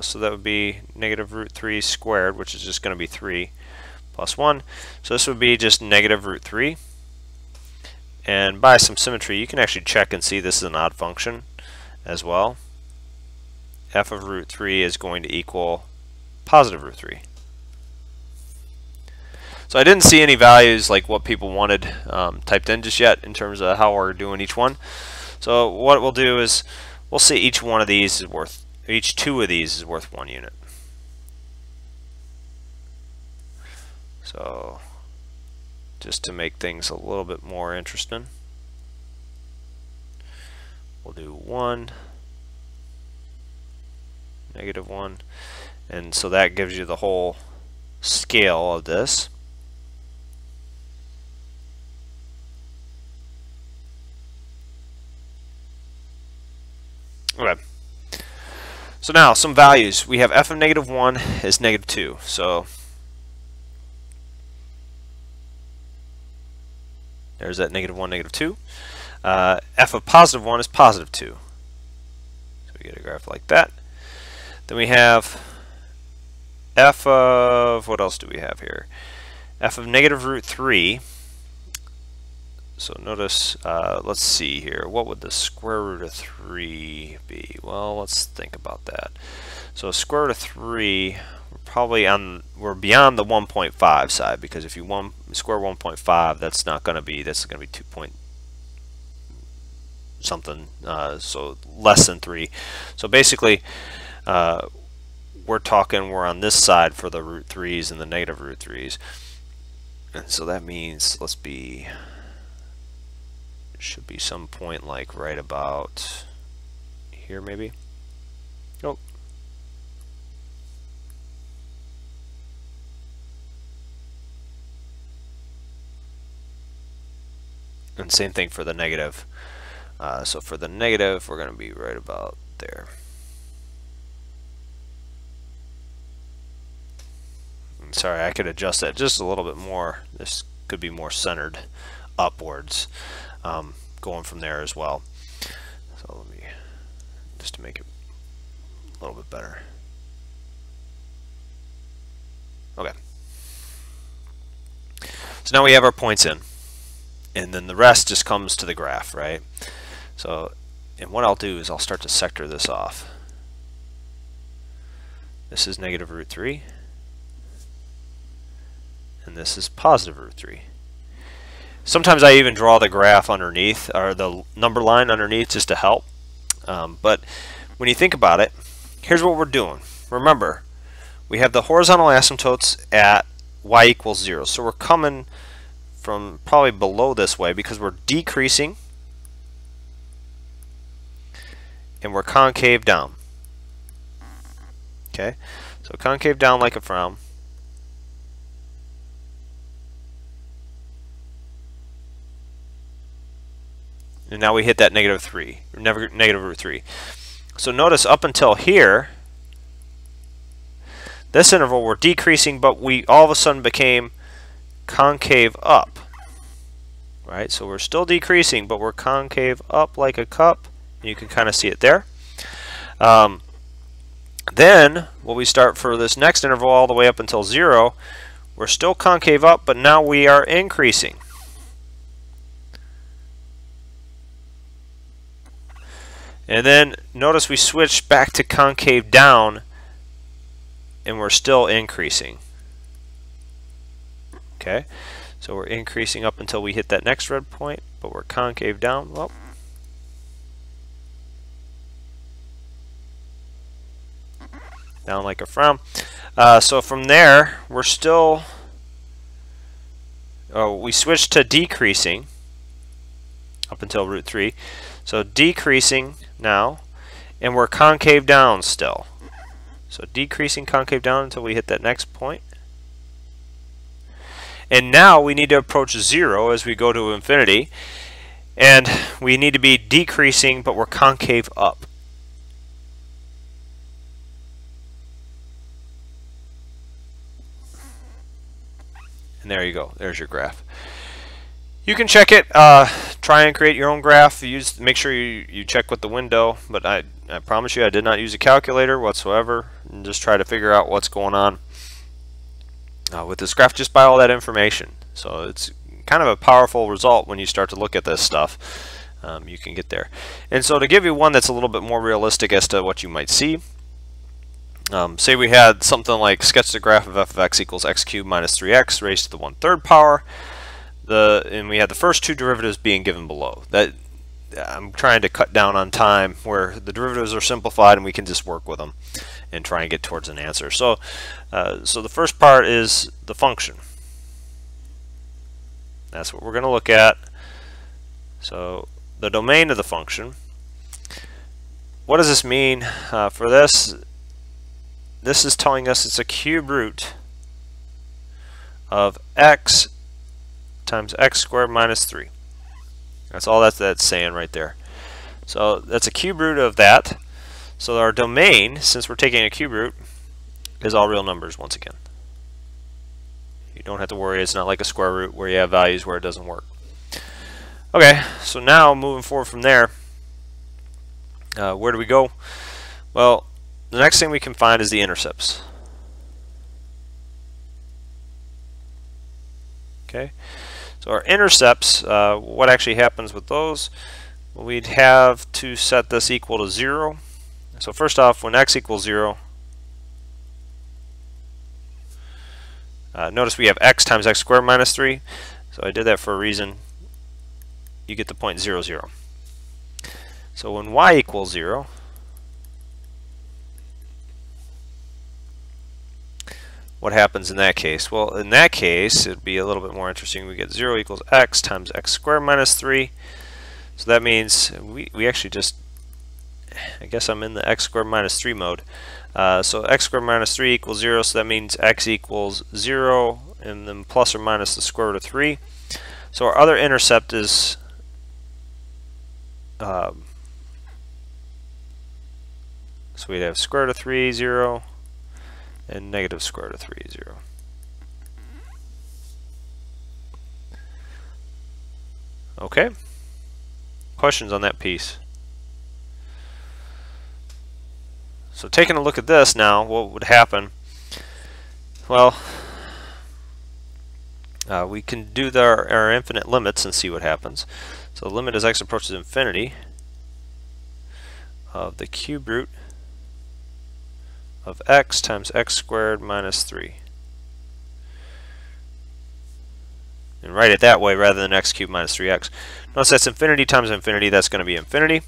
so that would be negative root 3 squared, which is just going to be 3, plus 1. So this would be just negative root 3. And by some symmetry, you can actually check and see this is an odd function as well. F of root 3 is going to equal positive root 3. So I didn't see any values like what people wanted typed in just yet in terms of how we're doing each one. So what we'll do is we'll see each one of these is worth, each two of these is worth 1 unit. So just to make things a little bit more interesting, we'll do 1, negative 1, and so that gives you the whole scale of this. Okay. So now some values. We have f of negative 1 is negative 2. So there's that negative 1, negative 2. F of positive 1 is positive 2. So we get a graph like that. Then we have f of, what else do we have here? F of negative root 3. So notice, let's see here, what would the square root of 3 be? Well, let's think about that. So square root of 3, we're beyond the 1.5 side, because if you square 1.5, that's not going to be, that's going to be 2 point something, so less than 3. So basically, we're on this side for the root 3's and the negative root 3's. And so that means, should be some point like right about here maybe. Nope. And same thing for the negative. So for the negative, we're going to be right about there. And sorry, I could adjust that just a little bit more. This could be more centered upwards. Going from there as well. So let me, just to make it a little bit better. Okay. So now we have our points in, and then the rest just comes to the graph, right? So, and what I'll do is I'll start to sector this off. This is negative root 3, and this is positive root 3. Sometimes I even draw the graph underneath, or the number line underneath, just to help. But when you think about it, here's what we're doing. Remember, we have the horizontal asymptotes at y equals 0. So we're coming from probably below this way because we're decreasing and we're concave down. Okay, so concave down like a frown. And now we hit that negative 3, negative root 3. So notice up until here, this interval we're decreasing, but we all of a sudden became concave up. Right? So we're still decreasing, but we're concave up like a cup. You can kind of see it there. Then, what we start for this next interval all the way up until 0, we're still concave up, but now we are increasing. And then notice we switch back to concave down and we're still increasing. Okay, so we're increasing up until we hit that next red point, but we're concave down. Well, down like a frown. So from there, we're still, we switch to decreasing up until root 3. So decreasing now, and we're concave down still. So decreasing, concave down until we hit that next point. And now we need to approach 0 as we go to infinity. And we need to be decreasing, but we're concave up. And there you go. There's your graph. You can check it. Try and create your own graph. Make sure you check with the window. But I promise you I did not use a calculator whatsoever. And just try to figure out what's going on. with this graph just by all that information. So it's kind of a powerful result when you start to look at this stuff. You can get there. And so to give you one that's a little bit more realistic as to what you might see, say we had something like sketch the graph of f of x equals x cubed minus 3x raised to the 1/3 power. And we had the first two derivatives being given below. That I'm trying to cut down on time where the derivatives are simplified and we can just work with them and try and get towards an answer. So, so the first part is the function. That's what we're going to look at. So the domain of the function. What does this mean for this? This is telling us it's a cube root of x times x squared minus 3. That's all that's saying right there. So that's a cube root of that. So our domain, since we're taking a cube root, is all real numbers once again. You don't have to worry, it's not like a square root where you have values where it doesn't work. Okay, so now moving forward from there, where do we go? Well, the next thing we can find is the intercepts. Okay, so our intercepts, what actually happens with those? Well, we'd have to set this equal to 0. So first off, when x equals 0, notice we have x times x squared minus 3. So I did that for a reason. You get the point 0, 0. So when y equals 0, what happens in that case? Well, in that case, it would be a little bit more interesting. We get 0 equals x times x squared minus 3. So that means we actually just, I guess I'm in the x squared minus 3 mode. So x squared minus 3 equals 0, so that means x equals 0, and then plus or minus the square root of 3. So our other intercept is so we'd have square root of 3, 0, and negative square root of 3, 0. Okay. Questions on that piece? So taking a look at this now, what would happen? Well, we can do our infinite limits and see what happens. So the limit as x approaches infinity of the cube root of x times x squared minus 3. And write it that way rather than x cubed minus 3x. Notice that's infinity times infinity, that's going to be infinity.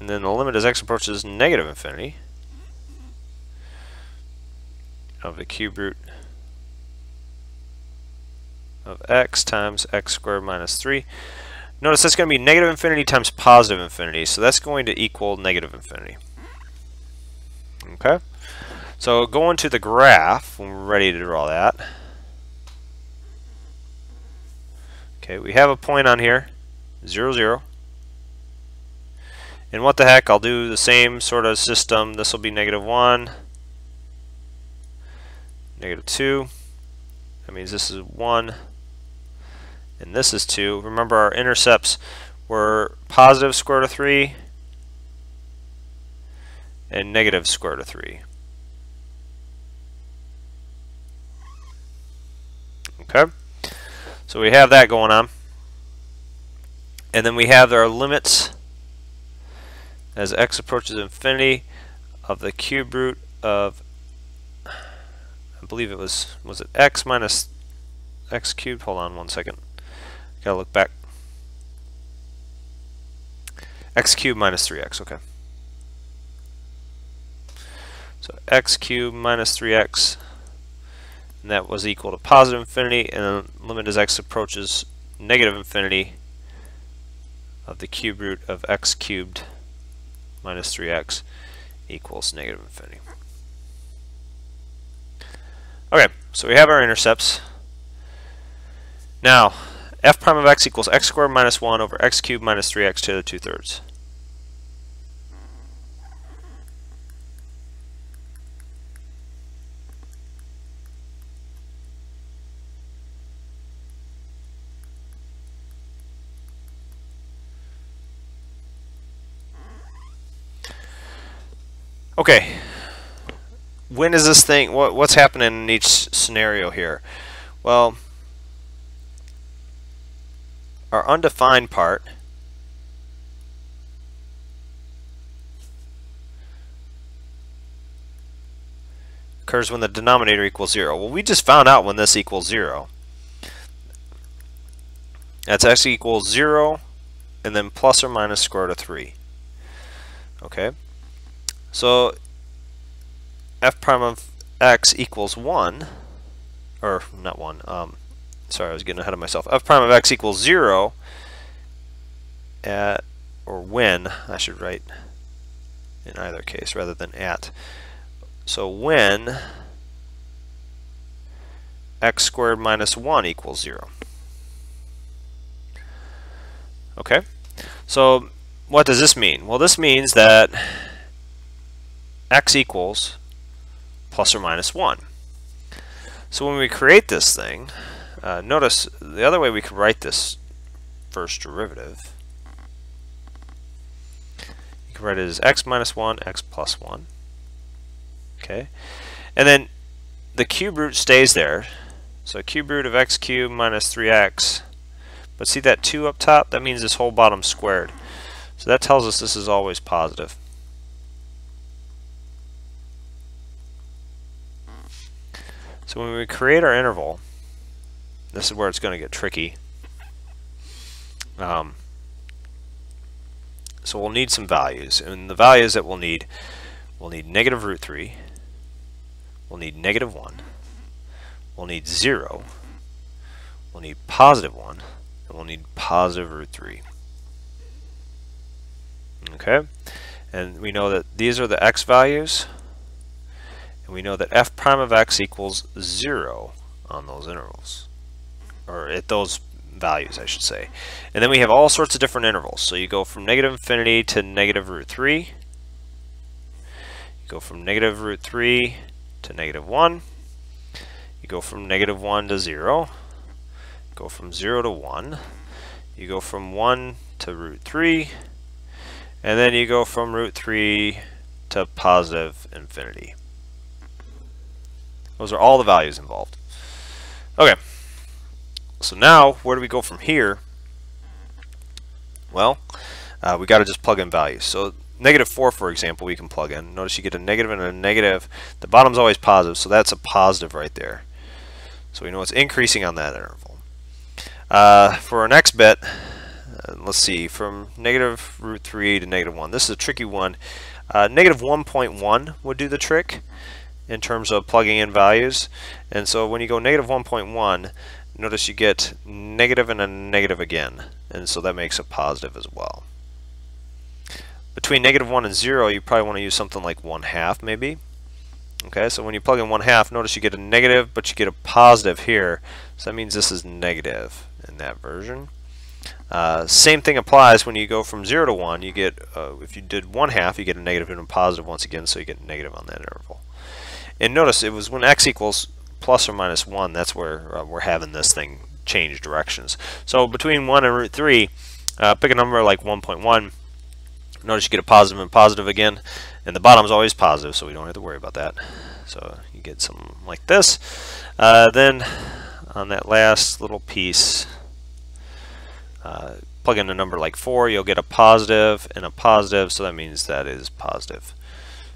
And then the limit as x approaches negative infinity of the cube root of x times x squared minus 3. Notice that's going to be negative infinity times positive infinity, so that's going to equal negative infinity. Okay, so going to the graph when we're ready to draw that. Okay, we have a point on here, 0, 0. And what the heck, I'll do the same sort of system. This will be negative 1, negative 2. That means this is 1, and this is 2. Remember our intercepts were positive square root of 3 and negative square root of 3. Okay, so we have that going on. And then we have our limits as x approaches infinity of the cube root of, I believe it was it x minus x cubed? Hold on one second. Gotta look back. X cubed minus 3x, okay. So x cubed minus 3x, and that was equal to positive infinity, and the limit as x approaches negative infinity of the cube root of x cubed minus 3x equals negative infinity. Okay, so we have our intercepts. Now, f prime of x equals x squared minus 1 over x cubed minus 3x to the 2/3. Okay, when is this thing, what's happening in each scenario here? Well, our undefined part occurs when the denominator equals 0. Well, we just found out when this equals 0. That's x equals 0 and then plus or minus square root of 3. Okay, so f prime of x equals 1, or not 1, sorry, I was getting ahead of myself. F prime of x equals 0 at, or when, I should write in either case rather than at. So when x squared minus 1 equals 0. Okay, so what does this mean? Well, this means that x equals plus or minus 1. So when we create this thing, notice the other way we could write this first derivative. You can write it as x minus 1, x plus 1. Okay, and then the cube root stays there. So cube root of x cubed minus 3x. But see that 2 up top? That means this whole bottom squared. So that tells us this is always positive. So when we create our interval, this is where it's going to get tricky. So we'll need some values. And the values that we'll need negative root 3. We'll need negative 1. We'll need 0. We'll need positive 1. And we'll need positive root 3. Okay? And we know that these are the x values. And we know that f prime of x equals 0 on those intervals. Or at those values, I should say. And then we have all sorts of different intervals. So you go from negative infinity to negative root 3. You go from negative root 3 to negative 1. You go from negative 1 to 0. Go from 0 to 1. You go from 1 to root 3. And then you go from root 3 to positive infinity. Those are all the values involved. Okay. So now, where do we go from here? Well, we got to just plug in values. So negative 4, for example, we can plug in. Notice you get a negative and a negative. The bottom's always positive, so that's a positive right there. So we know it's increasing on that interval. For our next bit, let's see, from negative root 3 to negative 1. This is a tricky one. Negative 1.1 would do the trick in terms of plugging in values. And so when you go negative 1.1, notice you get negative and a negative again. And so that makes a positive as well. Between negative 1 and 0, you probably want to use something like 1/2 maybe. Okay, so when you plug in 1/2, notice you get a negative, but you get a positive here. So that means this is negative in that version. Same thing applies when you go from 0 to 1. You get, if you did 1/2, you get a negative and a positive once again, so you get negative on that interval. And notice it was when x equals plus or minus 1, that's where we're having this thing change directions. So between 1 and root 3, pick a number like 1.1. Notice you get a positive and positive again, and the bottom is always positive, so we don't have to worry about that. So you get something like this. Then on that last little piece, plug in a number like 4, you'll get a positive and a positive, so that means that is positive.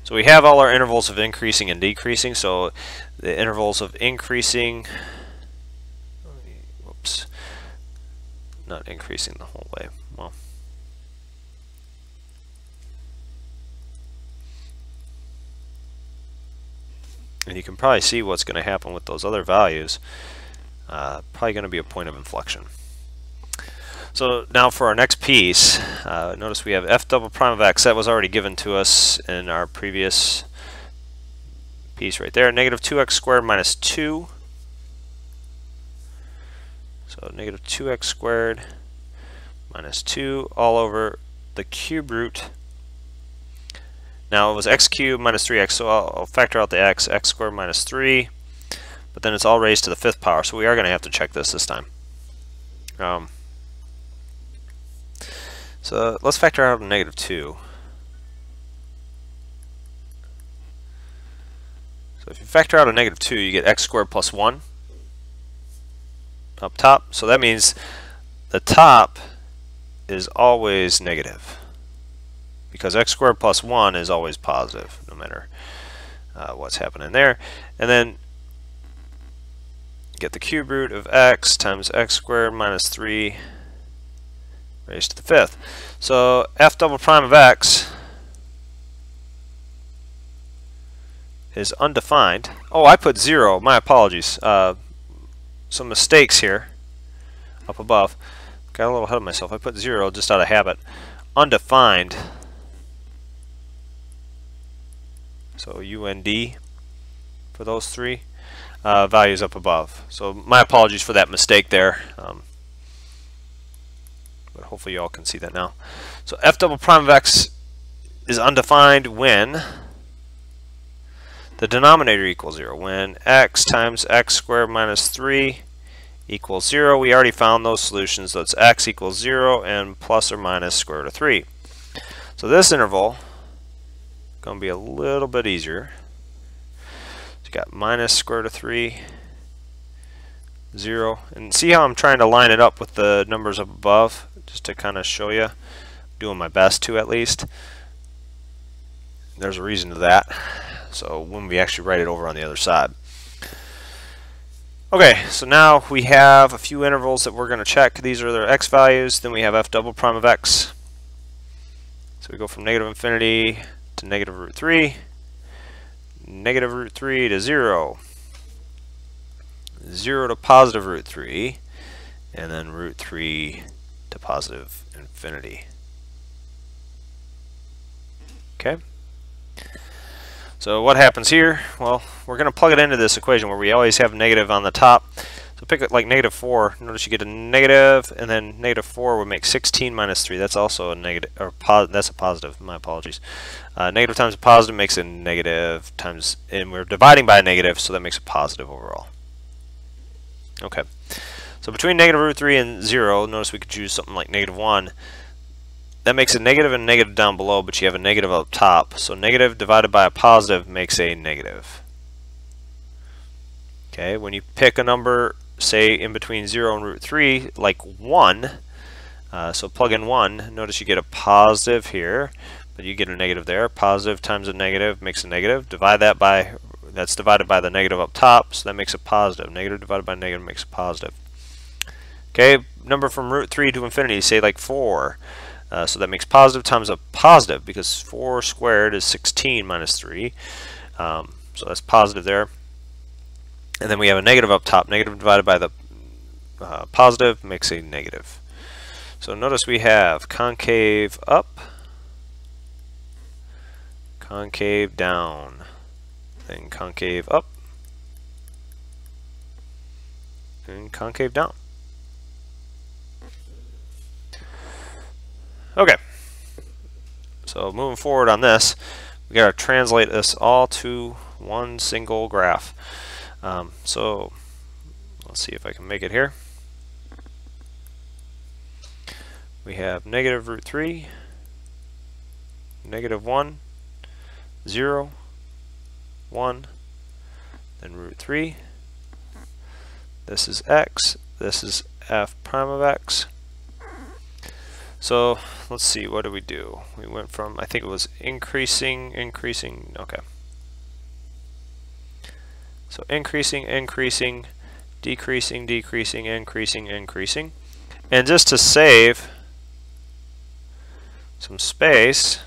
So we have all our intervals of increasing and decreasing. So the intervals of increasing, whoops, not increasing the whole way. Well, and you can probably see what's going to happen with those other values. Probably going to be a point of inflection. So now for our next piece, notice we have f double prime of x. That was already given to us in our previous piece right there. Negative 2x squared minus 2. So negative 2x squared minus 2 all over the cube root. Now it was x cubed minus 3x, so I'll factor out the x squared minus 3. But then it's all raised to the 5th power, so we are going to have to check this time. So let's factor out a negative 2. So if you factor out a negative 2, you get x squared plus 1 up top. So that means the top is always negative, because x squared plus 1 is always positive, no matter what's happening there. And then get the cube root of x times x squared minus 3 raised to the 5th. So f double prime of x is undefined. Oh, I put 0. My apologies. Some mistakes here up above. Got a little ahead of myself. I put 0 just out of habit. Undefined. So UND for those three values up above. So my apologies for that mistake there. But hopefully you all can see that now. So f double prime of x is undefined when the denominator equals 0. When x times x squared minus 3 equals 0. We already found those solutions. So it's x equals 0 and plus or minus square root of 3. So this interval is going to be a little bit easier. So you got minus square root of 3, 0. And see how I'm trying to line it up with the numbers up above, just to kind of show you. Doing my best to, at least. There's a reason to that. So when we actually write it over on the other side. Okay, so now we have a few intervals that we're going to check. These are their x values. Then we have f double prime of x. So we go from negative infinity to negative root 3, negative root 3 to 0, 0 to positive root 3, and then root 3 to positive infinity. Okay. So what happens here? Well, we're going to plug it into this equation where we always have negative on the top. So pick it like negative 4. Notice you get a negative, and then negative 4 would make 16 minus 3. That's also a negative, or that's a positive. My apologies. Negative times a positive makes a negative times, and we're dividing by a negative, so that makes a positive overall. Okay. So between negative root 3 and 0, notice we could choose something like negative 1. That makes a negative and a negative down below, but you have a negative up top. So negative divided by a positive makes a negative. Okay, when you pick a number, say in between 0 and root 3, like 1, so plug in 1, notice you get a positive here, but you get a negative there. Positive times a negative makes a negative. Divide that by, that's divided by the negative up top, so that makes a positive. Negative divided by negative makes a positive. Okay, number from root 3 to infinity, say like 4. So that makes positive times a positive, because 4 squared is 16 minus 3. So that's positive there. And then we have a negative up top. Negative divided by the positive makes a negative. So notice we have concave up, concave down, then concave up, and concave down. Okay, so moving forward on this, we got to translate this all to one single graph. So let's see if I can make it here. We have negative root 3, negative 1, 0, 1, then root 3. This is x, this is f prime of x. So let's see, what do we do? We went from, I think it was increasing, increasing, okay. So increasing, increasing, decreasing, decreasing, increasing, increasing. And just to save some space,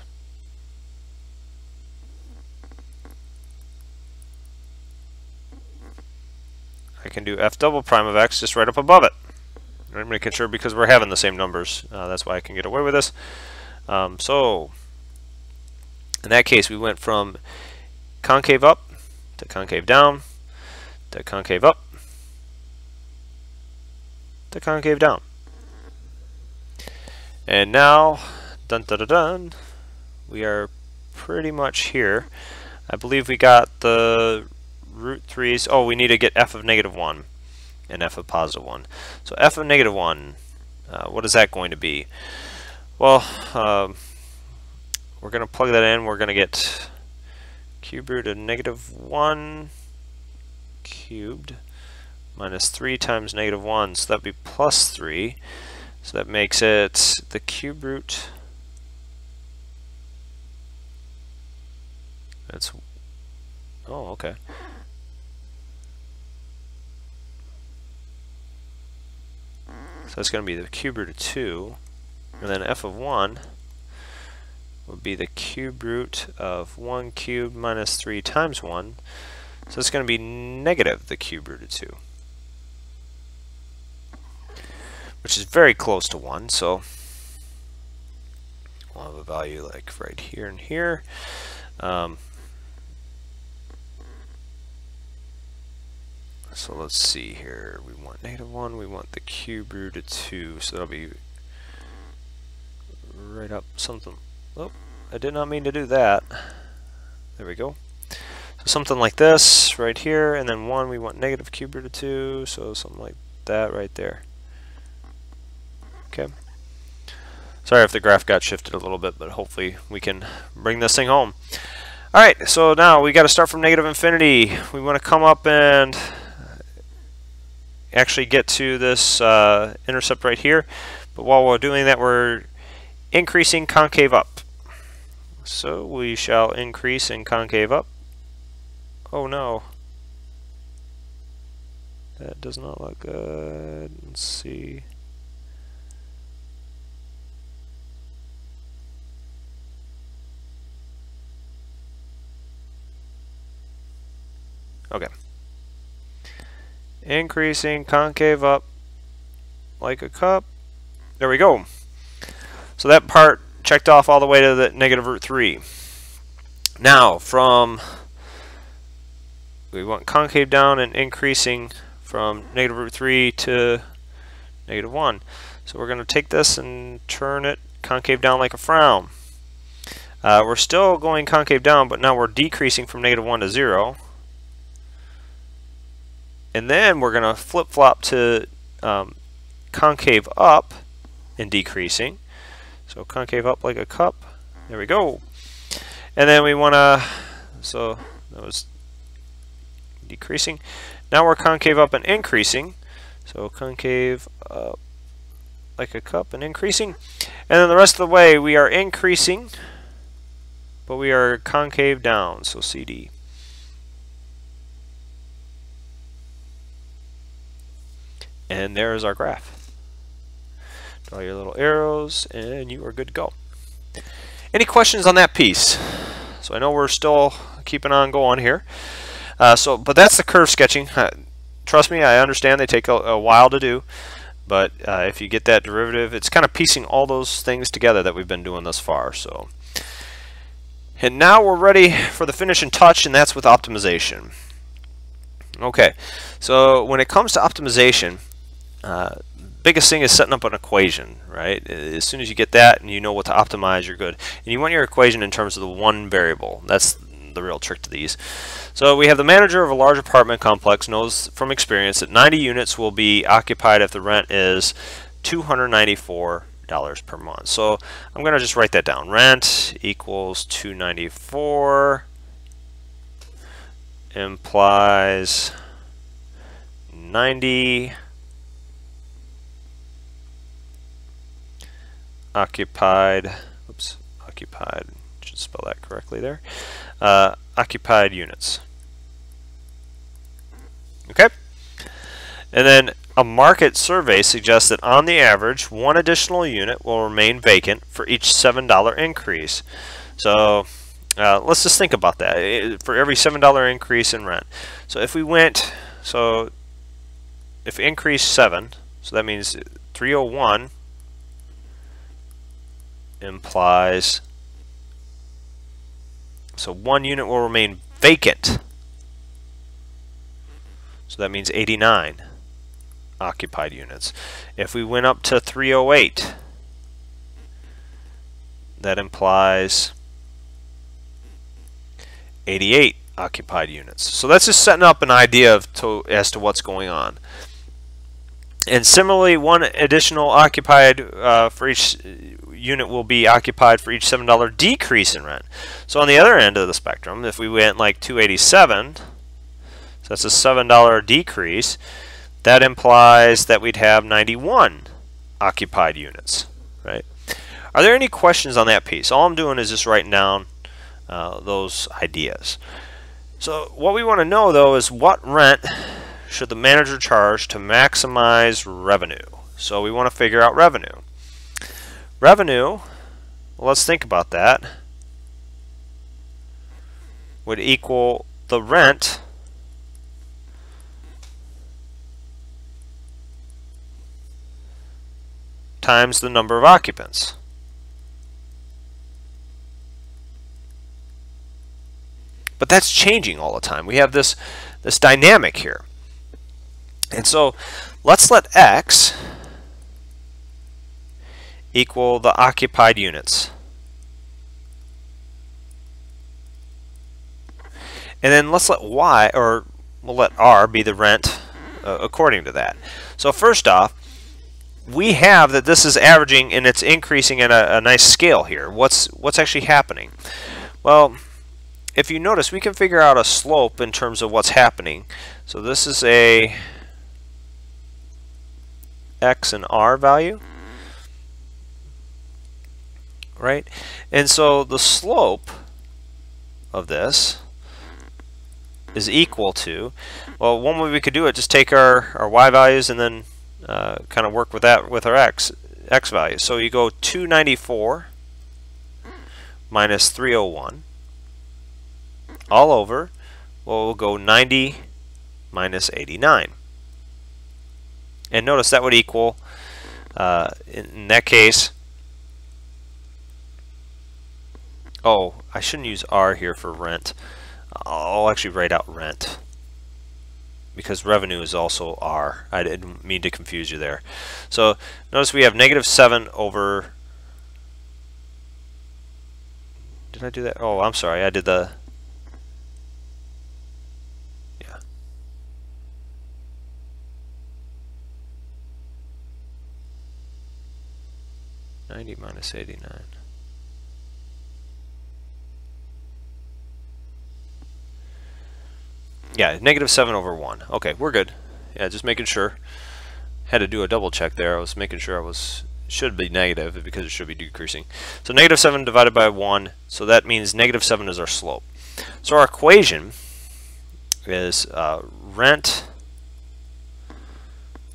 I can do f double prime of x just right up above it. I'm making sure, because we're having the same numbers, that's why I can get away with this. So in that case, we went from concave up to concave down to concave up to concave down. And now, dun dun dun dun, we are pretty much here. I believe we got the root 3's. Oh, we need to get f of negative 1. And f of positive 1. So f of negative 1, what is that going to be? Well, we're going to plug that in. We're going to get cube root of -1 cubed minus 3 times -1, so that'd be plus 3. So that makes it the cube root. That's, oh, okay. So that's going to be the cube root of 2, and then f of 1 would be the cube root of 1 cubed minus 3 times 1. So it's going to be negative the cube root of 2, which is very close to 1. So we'll have a value like right here and here. So let's see here. We want -1. We want the cube root of 2. So that'll be right up something. Oh, I did not mean to do that. There we go. So something like this right here, and then 1. We want negative cube root of 2. So something like that right there. Okay. Sorry if the graph got shifted a little bit, but hopefully we can bring this thing home. All right. So now we got to start from negative infinity. We want to come up and actually get to this intercept right here, but while we're doing that, we're increasing concave up. So we shall increase in concave up. Oh no, that does not look good. Let's see. Okay. Increasing concave up like a cup. There we go. So that part checked off all the way to the negative root 3. Now we want concave down and increasing from negative root 3 to -1. So we're going to take this and turn it concave down like a frown. We're still going concave down, but now we're decreasing from -1 to 0. And then we're going to flip-flop to concave up and decreasing. So concave up like a cup. There we go. And then we want to, so that was decreasing. Now we're concave up and increasing. So concave up like a cup and increasing. And then the rest of the way we are increasing, but we are concave down. So CD. And there is our graph. Draw your little arrows and you are good to go. Any questions on that piece? So I know we're still keeping on going here. But that's the curve sketching. Trust me, I understand they take a while to do. But if you get that derivative, it's kind of piecing all those things together that we've been doing thus far. So, and now we're ready for the finishing touch, and that's with optimization. Okay, so when it comes to optimization, biggest thing is setting up an equation, right? As soon as you get that and you know what to optimize, you're good. And you want your equation in terms of the one variable. That's the real trick to these. So we have the manager of a large apartment complex knows from experience that 90 units will be occupied if the rent is $294 per month. So I'm going to just write that down. Rent equals $294 implies 90 occupied, occupied, should spell that correctly there, occupied units. Okay? And then a market survey suggests that on the average, one additional unit will remain vacant for each $7 increase. So let's just think about that. For every $7 increase in rent. So if we went, so if we increase 7, so that means 301 implies, so one unit will remain vacant. So that means 89 occupied units. If we went up to 308, that implies 88 occupied units. So that's just setting up an idea of as to what's going on. And similarly, one additional occupied for each unit will be occupied for each $7 decrease in rent. So on the other end of the spectrum, if we went like 287, so that's a $7 decrease, that implies that we'd have 91 occupied units, right? Are there any questions on that piece? All I'm doing is just writing down those ideas. So what we want to know though is what rent should the manager charge to maximize revenue? So we want to figure out revenue. Revenue, well, let's think about that, would equal the rent times the number of occupants. But that's changing all the time. We have this dynamic here. And so let's let X equal the occupied units. And then let's let Y, or we'll let R be the rent according to that. So first off, we have that this is averaging and it's increasing at a nice scale here. What's actually happening? Well, if you notice, we can figure out a slope in terms of what's happening. So this is a X and R value, right? And so the slope of this is equal to, well, one way we could do it, just take our Y values and then kind of work with that with our X values. So you go 294 minus 301 all over, well, we'll go 90 minus 89. And notice that would equal, in that case, oh, I shouldn't use R here for rent. I'll actually write out rent, because revenue is also R. I didn't mean to confuse you there. So notice we have -7 over, did I do that? Oh, I'm sorry, I did the, yeah. -90 minus 89. Yeah, -7 over 1. Okay, we're good. Yeah, just making sure. Had to do a double check there. I was making sure should be negative because it should be decreasing. So -7 divided by 1, so that means -7 is our slope. So our equation is rent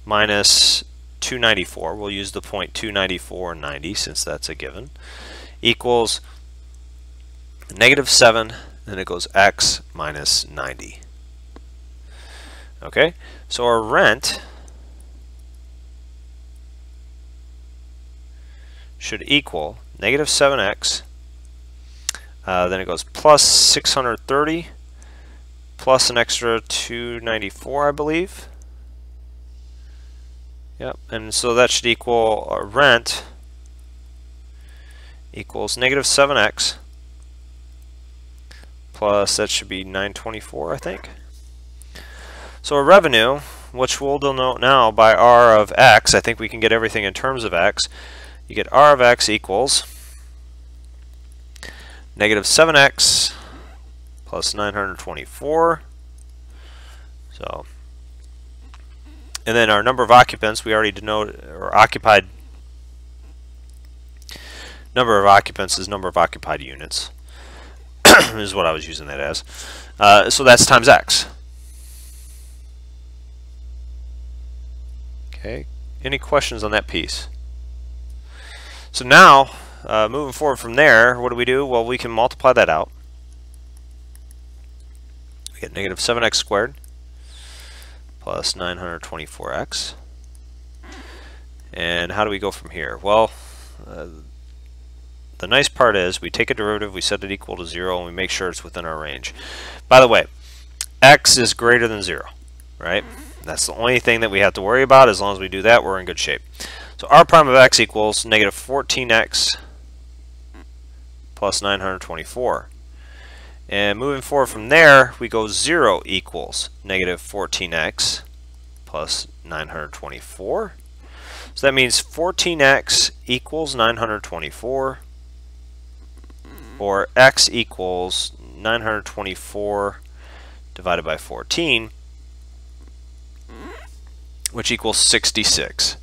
minus 294. We'll use the point 294.90 since that's a given, equals -7, then it goes X minus 90. Okay, so our rent should equal -7x, then it goes plus 630 plus an extra 294, I believe. Yep, and so that should equal our rent equals -7x plus, that should be 924, I think. So our revenue, which we'll denote now by R of X, I think we can get everything in terms of X. You get R of X equals -7x plus 924. So, and then our number of occupants, we already denoted, or occupied, number of occupants is number of occupied units, is what I was using that as. So that's times X. Okay, any questions on that piece? So now, moving forward from there, what do? Well, we can multiply that out. We get -7x squared plus 924x. And how do we go from here? Well, the nice part is we take a derivative, we set it equal to 0, and we make sure it's within our range. By the way, x is greater than 0, right? That's the only thing that we have to worry about. As long as we do that, we're in good shape. So r prime of x equals -14x plus 924. And moving forward from there, we go 0 equals -14x plus 924. So that means 14x equals 924, or x equals 924 divided by 14, which equals 66.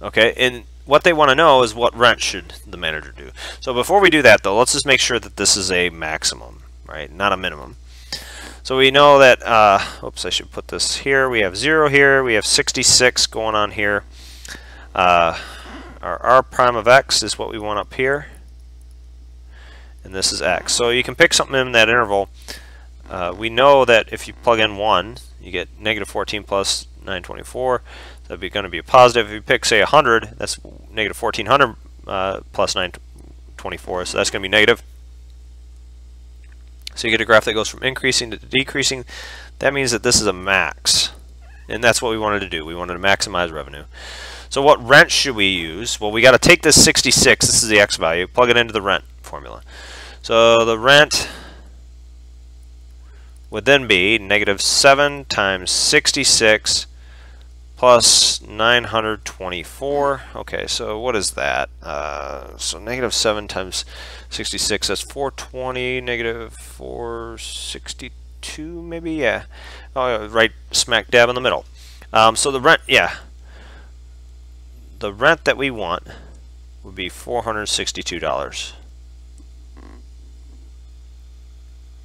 Okay, and what they want to know is what rent should the manager do. So before we do that, though, let's just make sure that this is a maximum, right, not a minimum. So we know that, oops, I should put this here. We have 0 here. We have 66 going on here. Our r prime of x is what we want up here. And this is x. So you can pick something in that interval. We know that if you plug in 1, you get negative 14 plus 924. That'd be going to be a positive. If you pick, say, 100, that's negative 1400 plus 924. So that's going to be negative. So you get a graph that goes from increasing to decreasing. That means that this is a max. And that's what we wanted to do. We wanted to maximize revenue. So what rent should we use? Well, we got to take this 66, this is the x value, plug it into the rent formula. So the rent would then be negative 7 times 66 plus 924. Okay, so what is that? So negative 7 times 66, that's 420, negative 462 maybe, yeah. Oh, right smack dab in the middle. So the rent, yeah. The rent that we want would be $462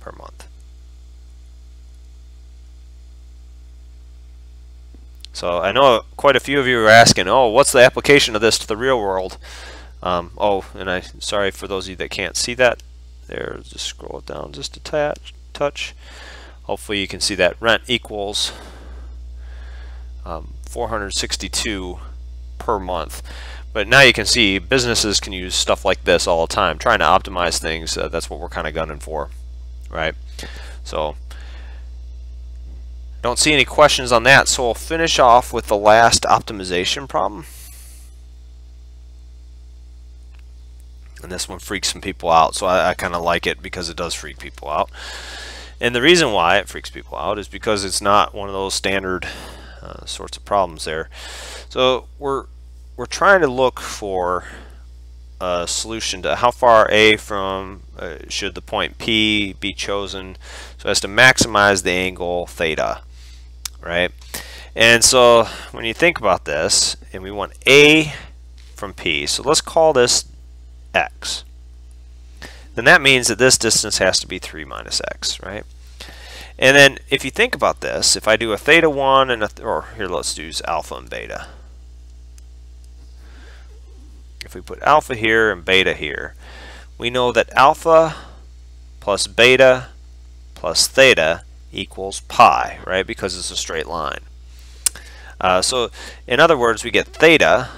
per month. So I know quite a few of you are asking, oh, what's the application of this to the real world? Oh, and I'm sorry for those of you that can't see that. There, just scroll it down just a touch. Hopefully you can see that rent equals 462 per month. But now you can see businesses can use stuff like this all the time, trying to optimize things. That's what we're kind of gunning for, right? So don't see any questions on that, so we'll finish off with the last optimization problem. And this one freaks some people out, so I kind of like it because it does freak people out. And the reason why it freaks people out is because it's not one of those standard sorts of problems there. So we're trying to look for a solution to how far A from should the point P be chosen so as to maximize the angle theta, right? And so when you think about this, and we want A from P, so let's call this x. Then that means that this distance has to be 3 minus x, right? And then if you think about this, if I do a theta 1 and or here let's do alpha and beta. If we put alpha here and beta here, we know that alpha plus beta plus theta equals pi, right? Because it's a straight line. So in other words, we get theta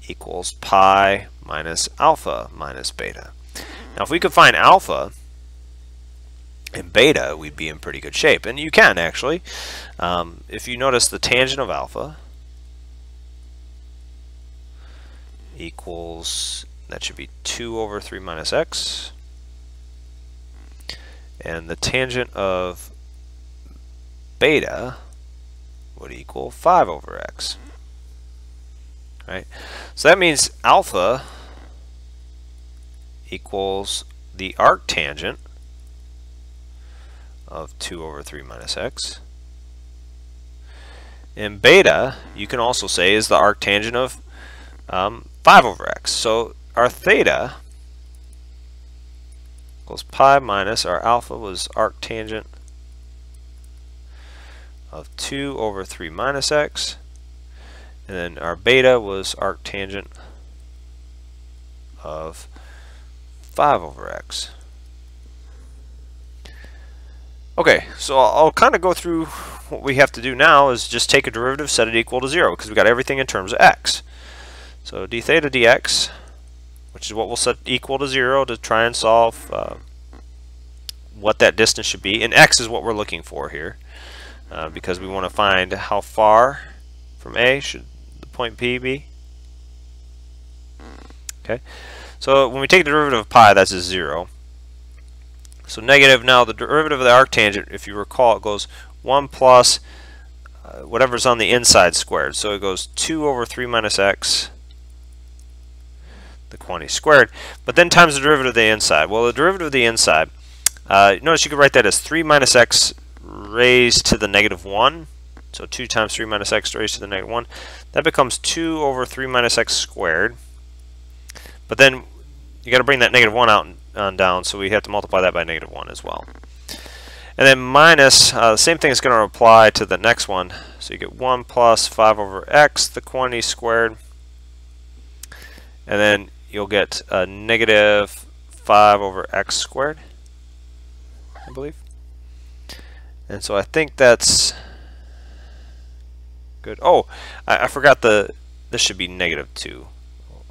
equals pi minus alpha minus beta. Now if we could find alpha and beta, we'd be in pretty good shape. And you can actually. If you notice the tangent of alpha equals, that should be 2 over 3 minus x, and the tangent of beta would equal 5 over x, right? So that means alpha equals the arctangent of 2 over 3 minus x, and beta you can also say is the arctangent of 5 over x. So our theta equals pi minus our alpha was arctangent of 2 over 3 minus x, and then our beta was arctangent of 5 over x. Okay, so I'll kind of go through what we have to do now is just take a derivative, set it equal to 0, because we got everything in terms of x. So d theta dx, which is what we'll set equal to 0 to try and solve what that distance should be. And x is what we're looking for here, because we want to find how far from A should the point P be. Okay, so when we take the derivative of pi, that's a 0. So negative, now the derivative of the arctangent, if you recall, it goes 1 plus whatever's on the inside squared. So it goes 2 over 3 minus x, the quantity squared, but then times the derivative of the inside. Well, the derivative of the inside, notice you could write that as 3 minus x raised to the negative 1. So 2 times 3 minus x raised to the negative 1. That becomes 2 over 3 minus x squared. But then you got to bring that negative 1 out and down, so we have to multiply that by negative 1 as well. And then minus, the same thing is going to apply to the next one. So you get 1 plus 5 over x, the quantity squared. And then you'll get a negative 5 over x squared, I believe. And so I think that's good. Oh, I forgot this should be negative 2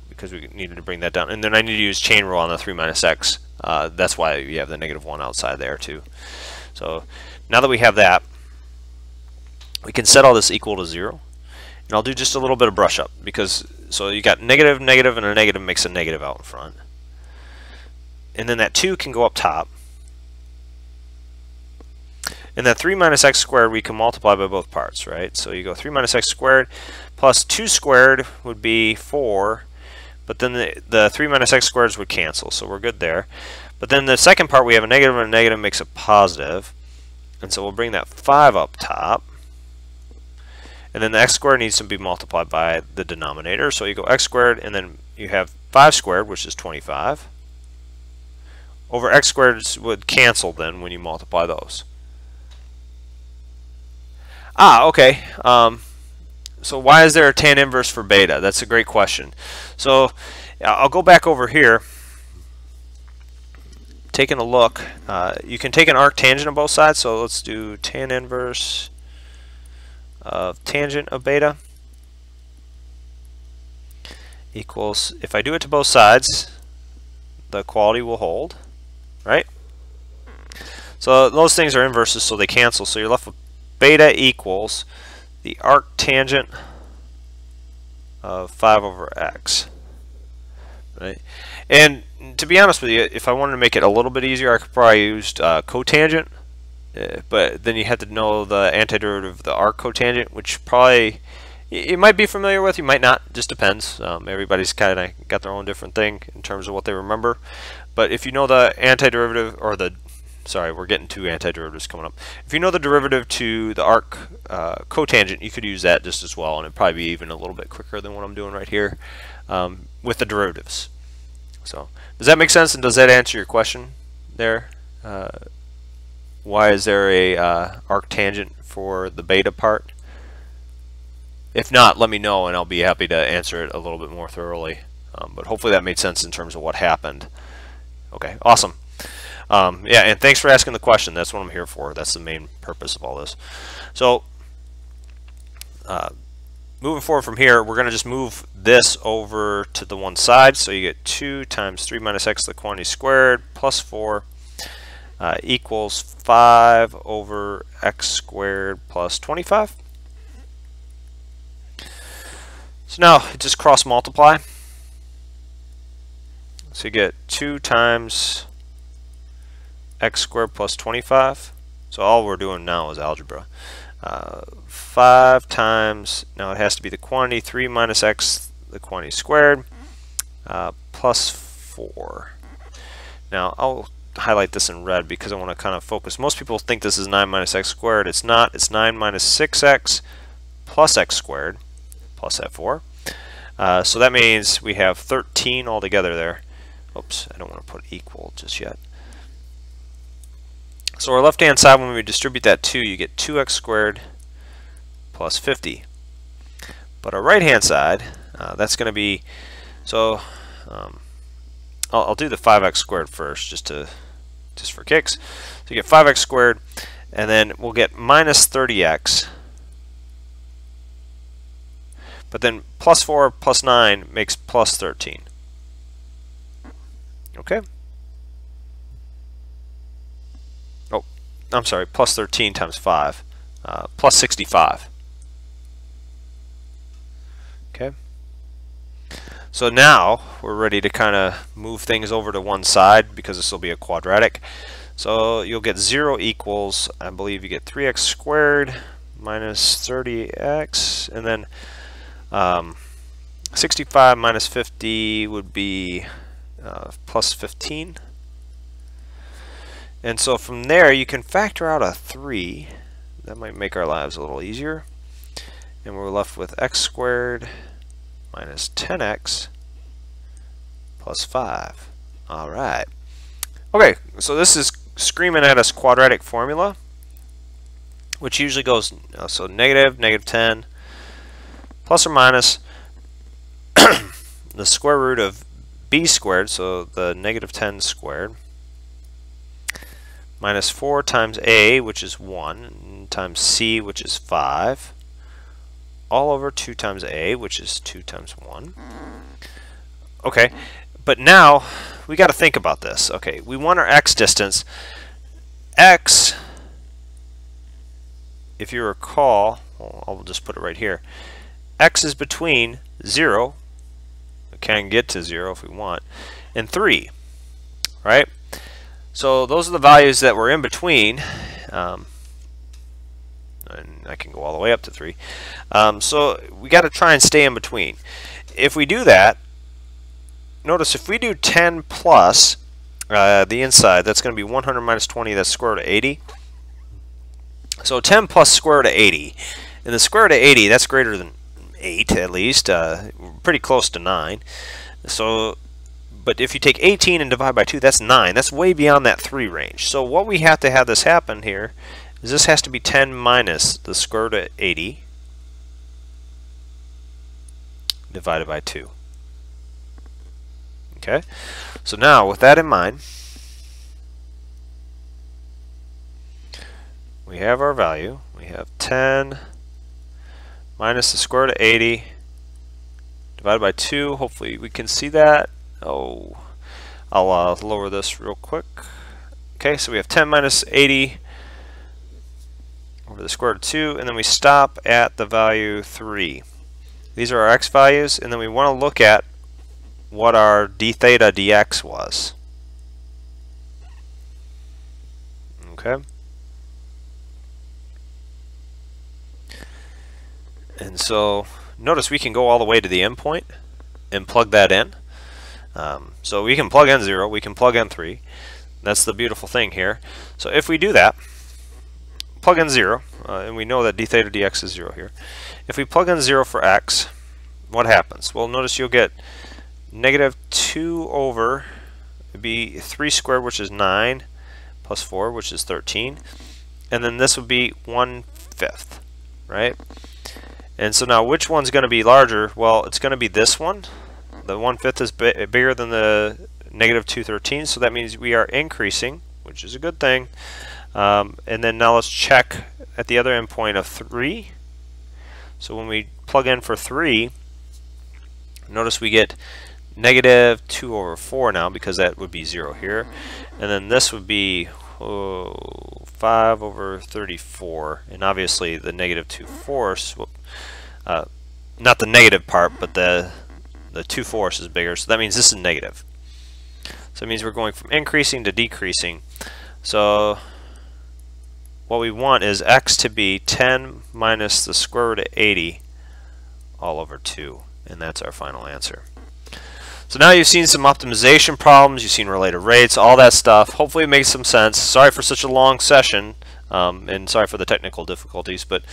because we needed to bring that down. And then I need to use chain rule on the 3 minus x. That's why you have the negative 1 outside there too. So now that we have that, we can set all this equal to 0. And I'll do just a little bit of brush up because so you got negative, negative, and a negative makes a negative out in front. And then that 2 can go up top. And that 3 minus x squared we can multiply by both parts, right? So you go 3 minus x squared plus 2 squared would be 4, but then the 3 minus x squareds would cancel, so we're good there. But then the second part we have a negative and a negative makes a positive, and so we'll bring that 5 up top. And then the x squared needs to be multiplied by the denominator, so you go x squared and then you have 5 squared, which is 25, over x squared would cancel then when you multiply those. Okay. So why is there a tan inverse for beta? That's a great question. So I'll go back over here. Taking a look, you can take an arctangent of both sides. So let's do tan inverse of tangent of beta equals, if I do it to both sides, the equality will hold, right? So those things are inverses, so they cancel. So you're left with beta equals the arctangent of 5 over x, right? And to be honest with you, if I wanted to make it a little bit easier, I could probably use cotangent, but then you have to know the antiderivative of the arc cotangent, which probably you might be familiar with, you might not, just depends. Everybody's kind of got their own different thing in terms of what they remember. But if you know the antiderivative, or the, sorry, we're getting two antiderivatives coming up. If you know the derivative to the arc cotangent, you could use that just as well, and it'd probably be even a little bit quicker than what I'm doing right here with the derivatives. So does that make sense, and does that answer your question there? Why is there a arctangent for the beta part? If not, let me know and I'll be happy to answer it a little bit more thoroughly. But hopefully that made sense in terms of what happened. Okay, awesome. Yeah, and thanks for asking the question. That's what I'm here for. That's the main purpose of all this. So moving forward from here, we're going to just move this over to the one side. So you get 2 times 3 minus x to the quantity squared plus 4 equals 5 over x squared plus 25. So now just cross multiply. So you get 2 times x squared plus 25. So all we're doing now is algebra. 5 times, now it has to be the quantity, 3 minus x, the quantity squared, plus 4. Now I'll highlight this in red because I want to kind of focus. Most people think this is 9 minus x squared. It's not. It's 9 minus 6x plus x squared plus that 4. So that means we have 13 altogether there. Oops, I don't want to put equal just yet. So our left-hand side, when we distribute that 2, you get 2x squared plus 50. But our right-hand side, that's going to be, so I'll do the 5x squared first, just for kicks. So you get 5x squared, and then we'll get minus 30x. But then plus 4 plus 9 makes plus 13. Okay? Oh, I'm sorry, plus 13 times 5. Plus 65. Okay? So now we're ready to kind of move things over to one side because this will be a quadratic. So you'll get 0 equals, I believe you get 3x squared minus 30x, and then 65 minus 50 would be plus 15. And so from there you can factor out a 3. That might make our lives a little easier. And we're left with x squared minus 10x plus 5. Alright. Okay, so this is screaming at us quadratic formula, which usually goes, so negative 10, plus or minus the square root of b squared, so the negative 10 squared, minus 4 times a, which is 1, times c, which is 5, all over 2 times a, which is 2 times 1. Okay, but now we got to think about this. Okay, we want our x distance. X, if you recall, well, I'll just put it right here. X is between 0, we can get to 0 if we want, and 3, right? So those are the values that were in between, and I can go all the way up to 3. So we got to try and stay in between. If we do that, notice if we do 10 plus the inside, that's going to be 100 minus 20, that's square root of 80. So 10 plus square root of 80. And the square root of 80, that's greater than 8 at least, pretty close to 9. So, but if you take 18 and divide by 2, that's 9. That's way beyond that 3 range. So what we have to have this happen here is this has to be 10 minus the square root of 80 divided by 2. Okay, so now with that in mind, we have our value. We have 10 minus the square root of 80 divided by 2. Hopefully we can see that. Oh, I'll lower this real quick. Okay, so we have 10 minus 80 over the square root of 2, and then we stop at the value 3. These are our x values, and then we want to look at what our d theta dx was. Okay. And so notice we can go all the way to the endpoint and plug that in. So we can plug in 0, we can plug in 3. That's the beautiful thing here. So if we do that, plug in 0, and we know that d theta dx is 0 here. If we plug in 0 for x, what happens? Well, notice you'll get negative 2 over, it'd be 3 squared, which is 9, plus 4, which is 13. And then this would be 1/5, right? And so now which one's going to be larger? Well, it's going to be this one. The 1/5 is bigger than the negative 2/13, so that means we are increasing, which is a good thing. And then now let's check at the other endpoint of 3. So when we plug in for 3, notice we get negative 2 over 4 now, because that would be 0 here. And then this would be 5 over 34. And obviously the negative 2/4, not the negative part, but the 2/4 is bigger. So that means this is negative. So it means we're going from increasing to decreasing. So what we want is x to be 10 minus the square root of 80 all over 2. And that's our final answer. So now you've seen some optimization problems, you've seen related rates, all that stuff. Hopefully it makes some sense. Sorry for such a long session, and sorry for the technical difficulties, but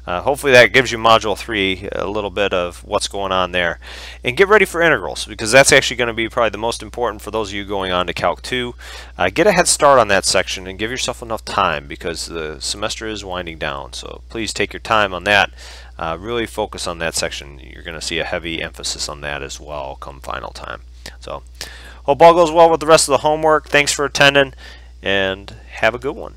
hopefully that gives you Module 3 a little bit of what's going on there. And get ready for integrals, because that's actually going to be probably the most important for those of you going on to Calc 2. Get a head start on that section and give yourself enough time, because the semester is winding down. So please take your time on that. Really focus on that section. You're going to see a heavy emphasis on that as well come final time. So hope all goes well with the rest of the homework. Thanks for attending, and have a good one.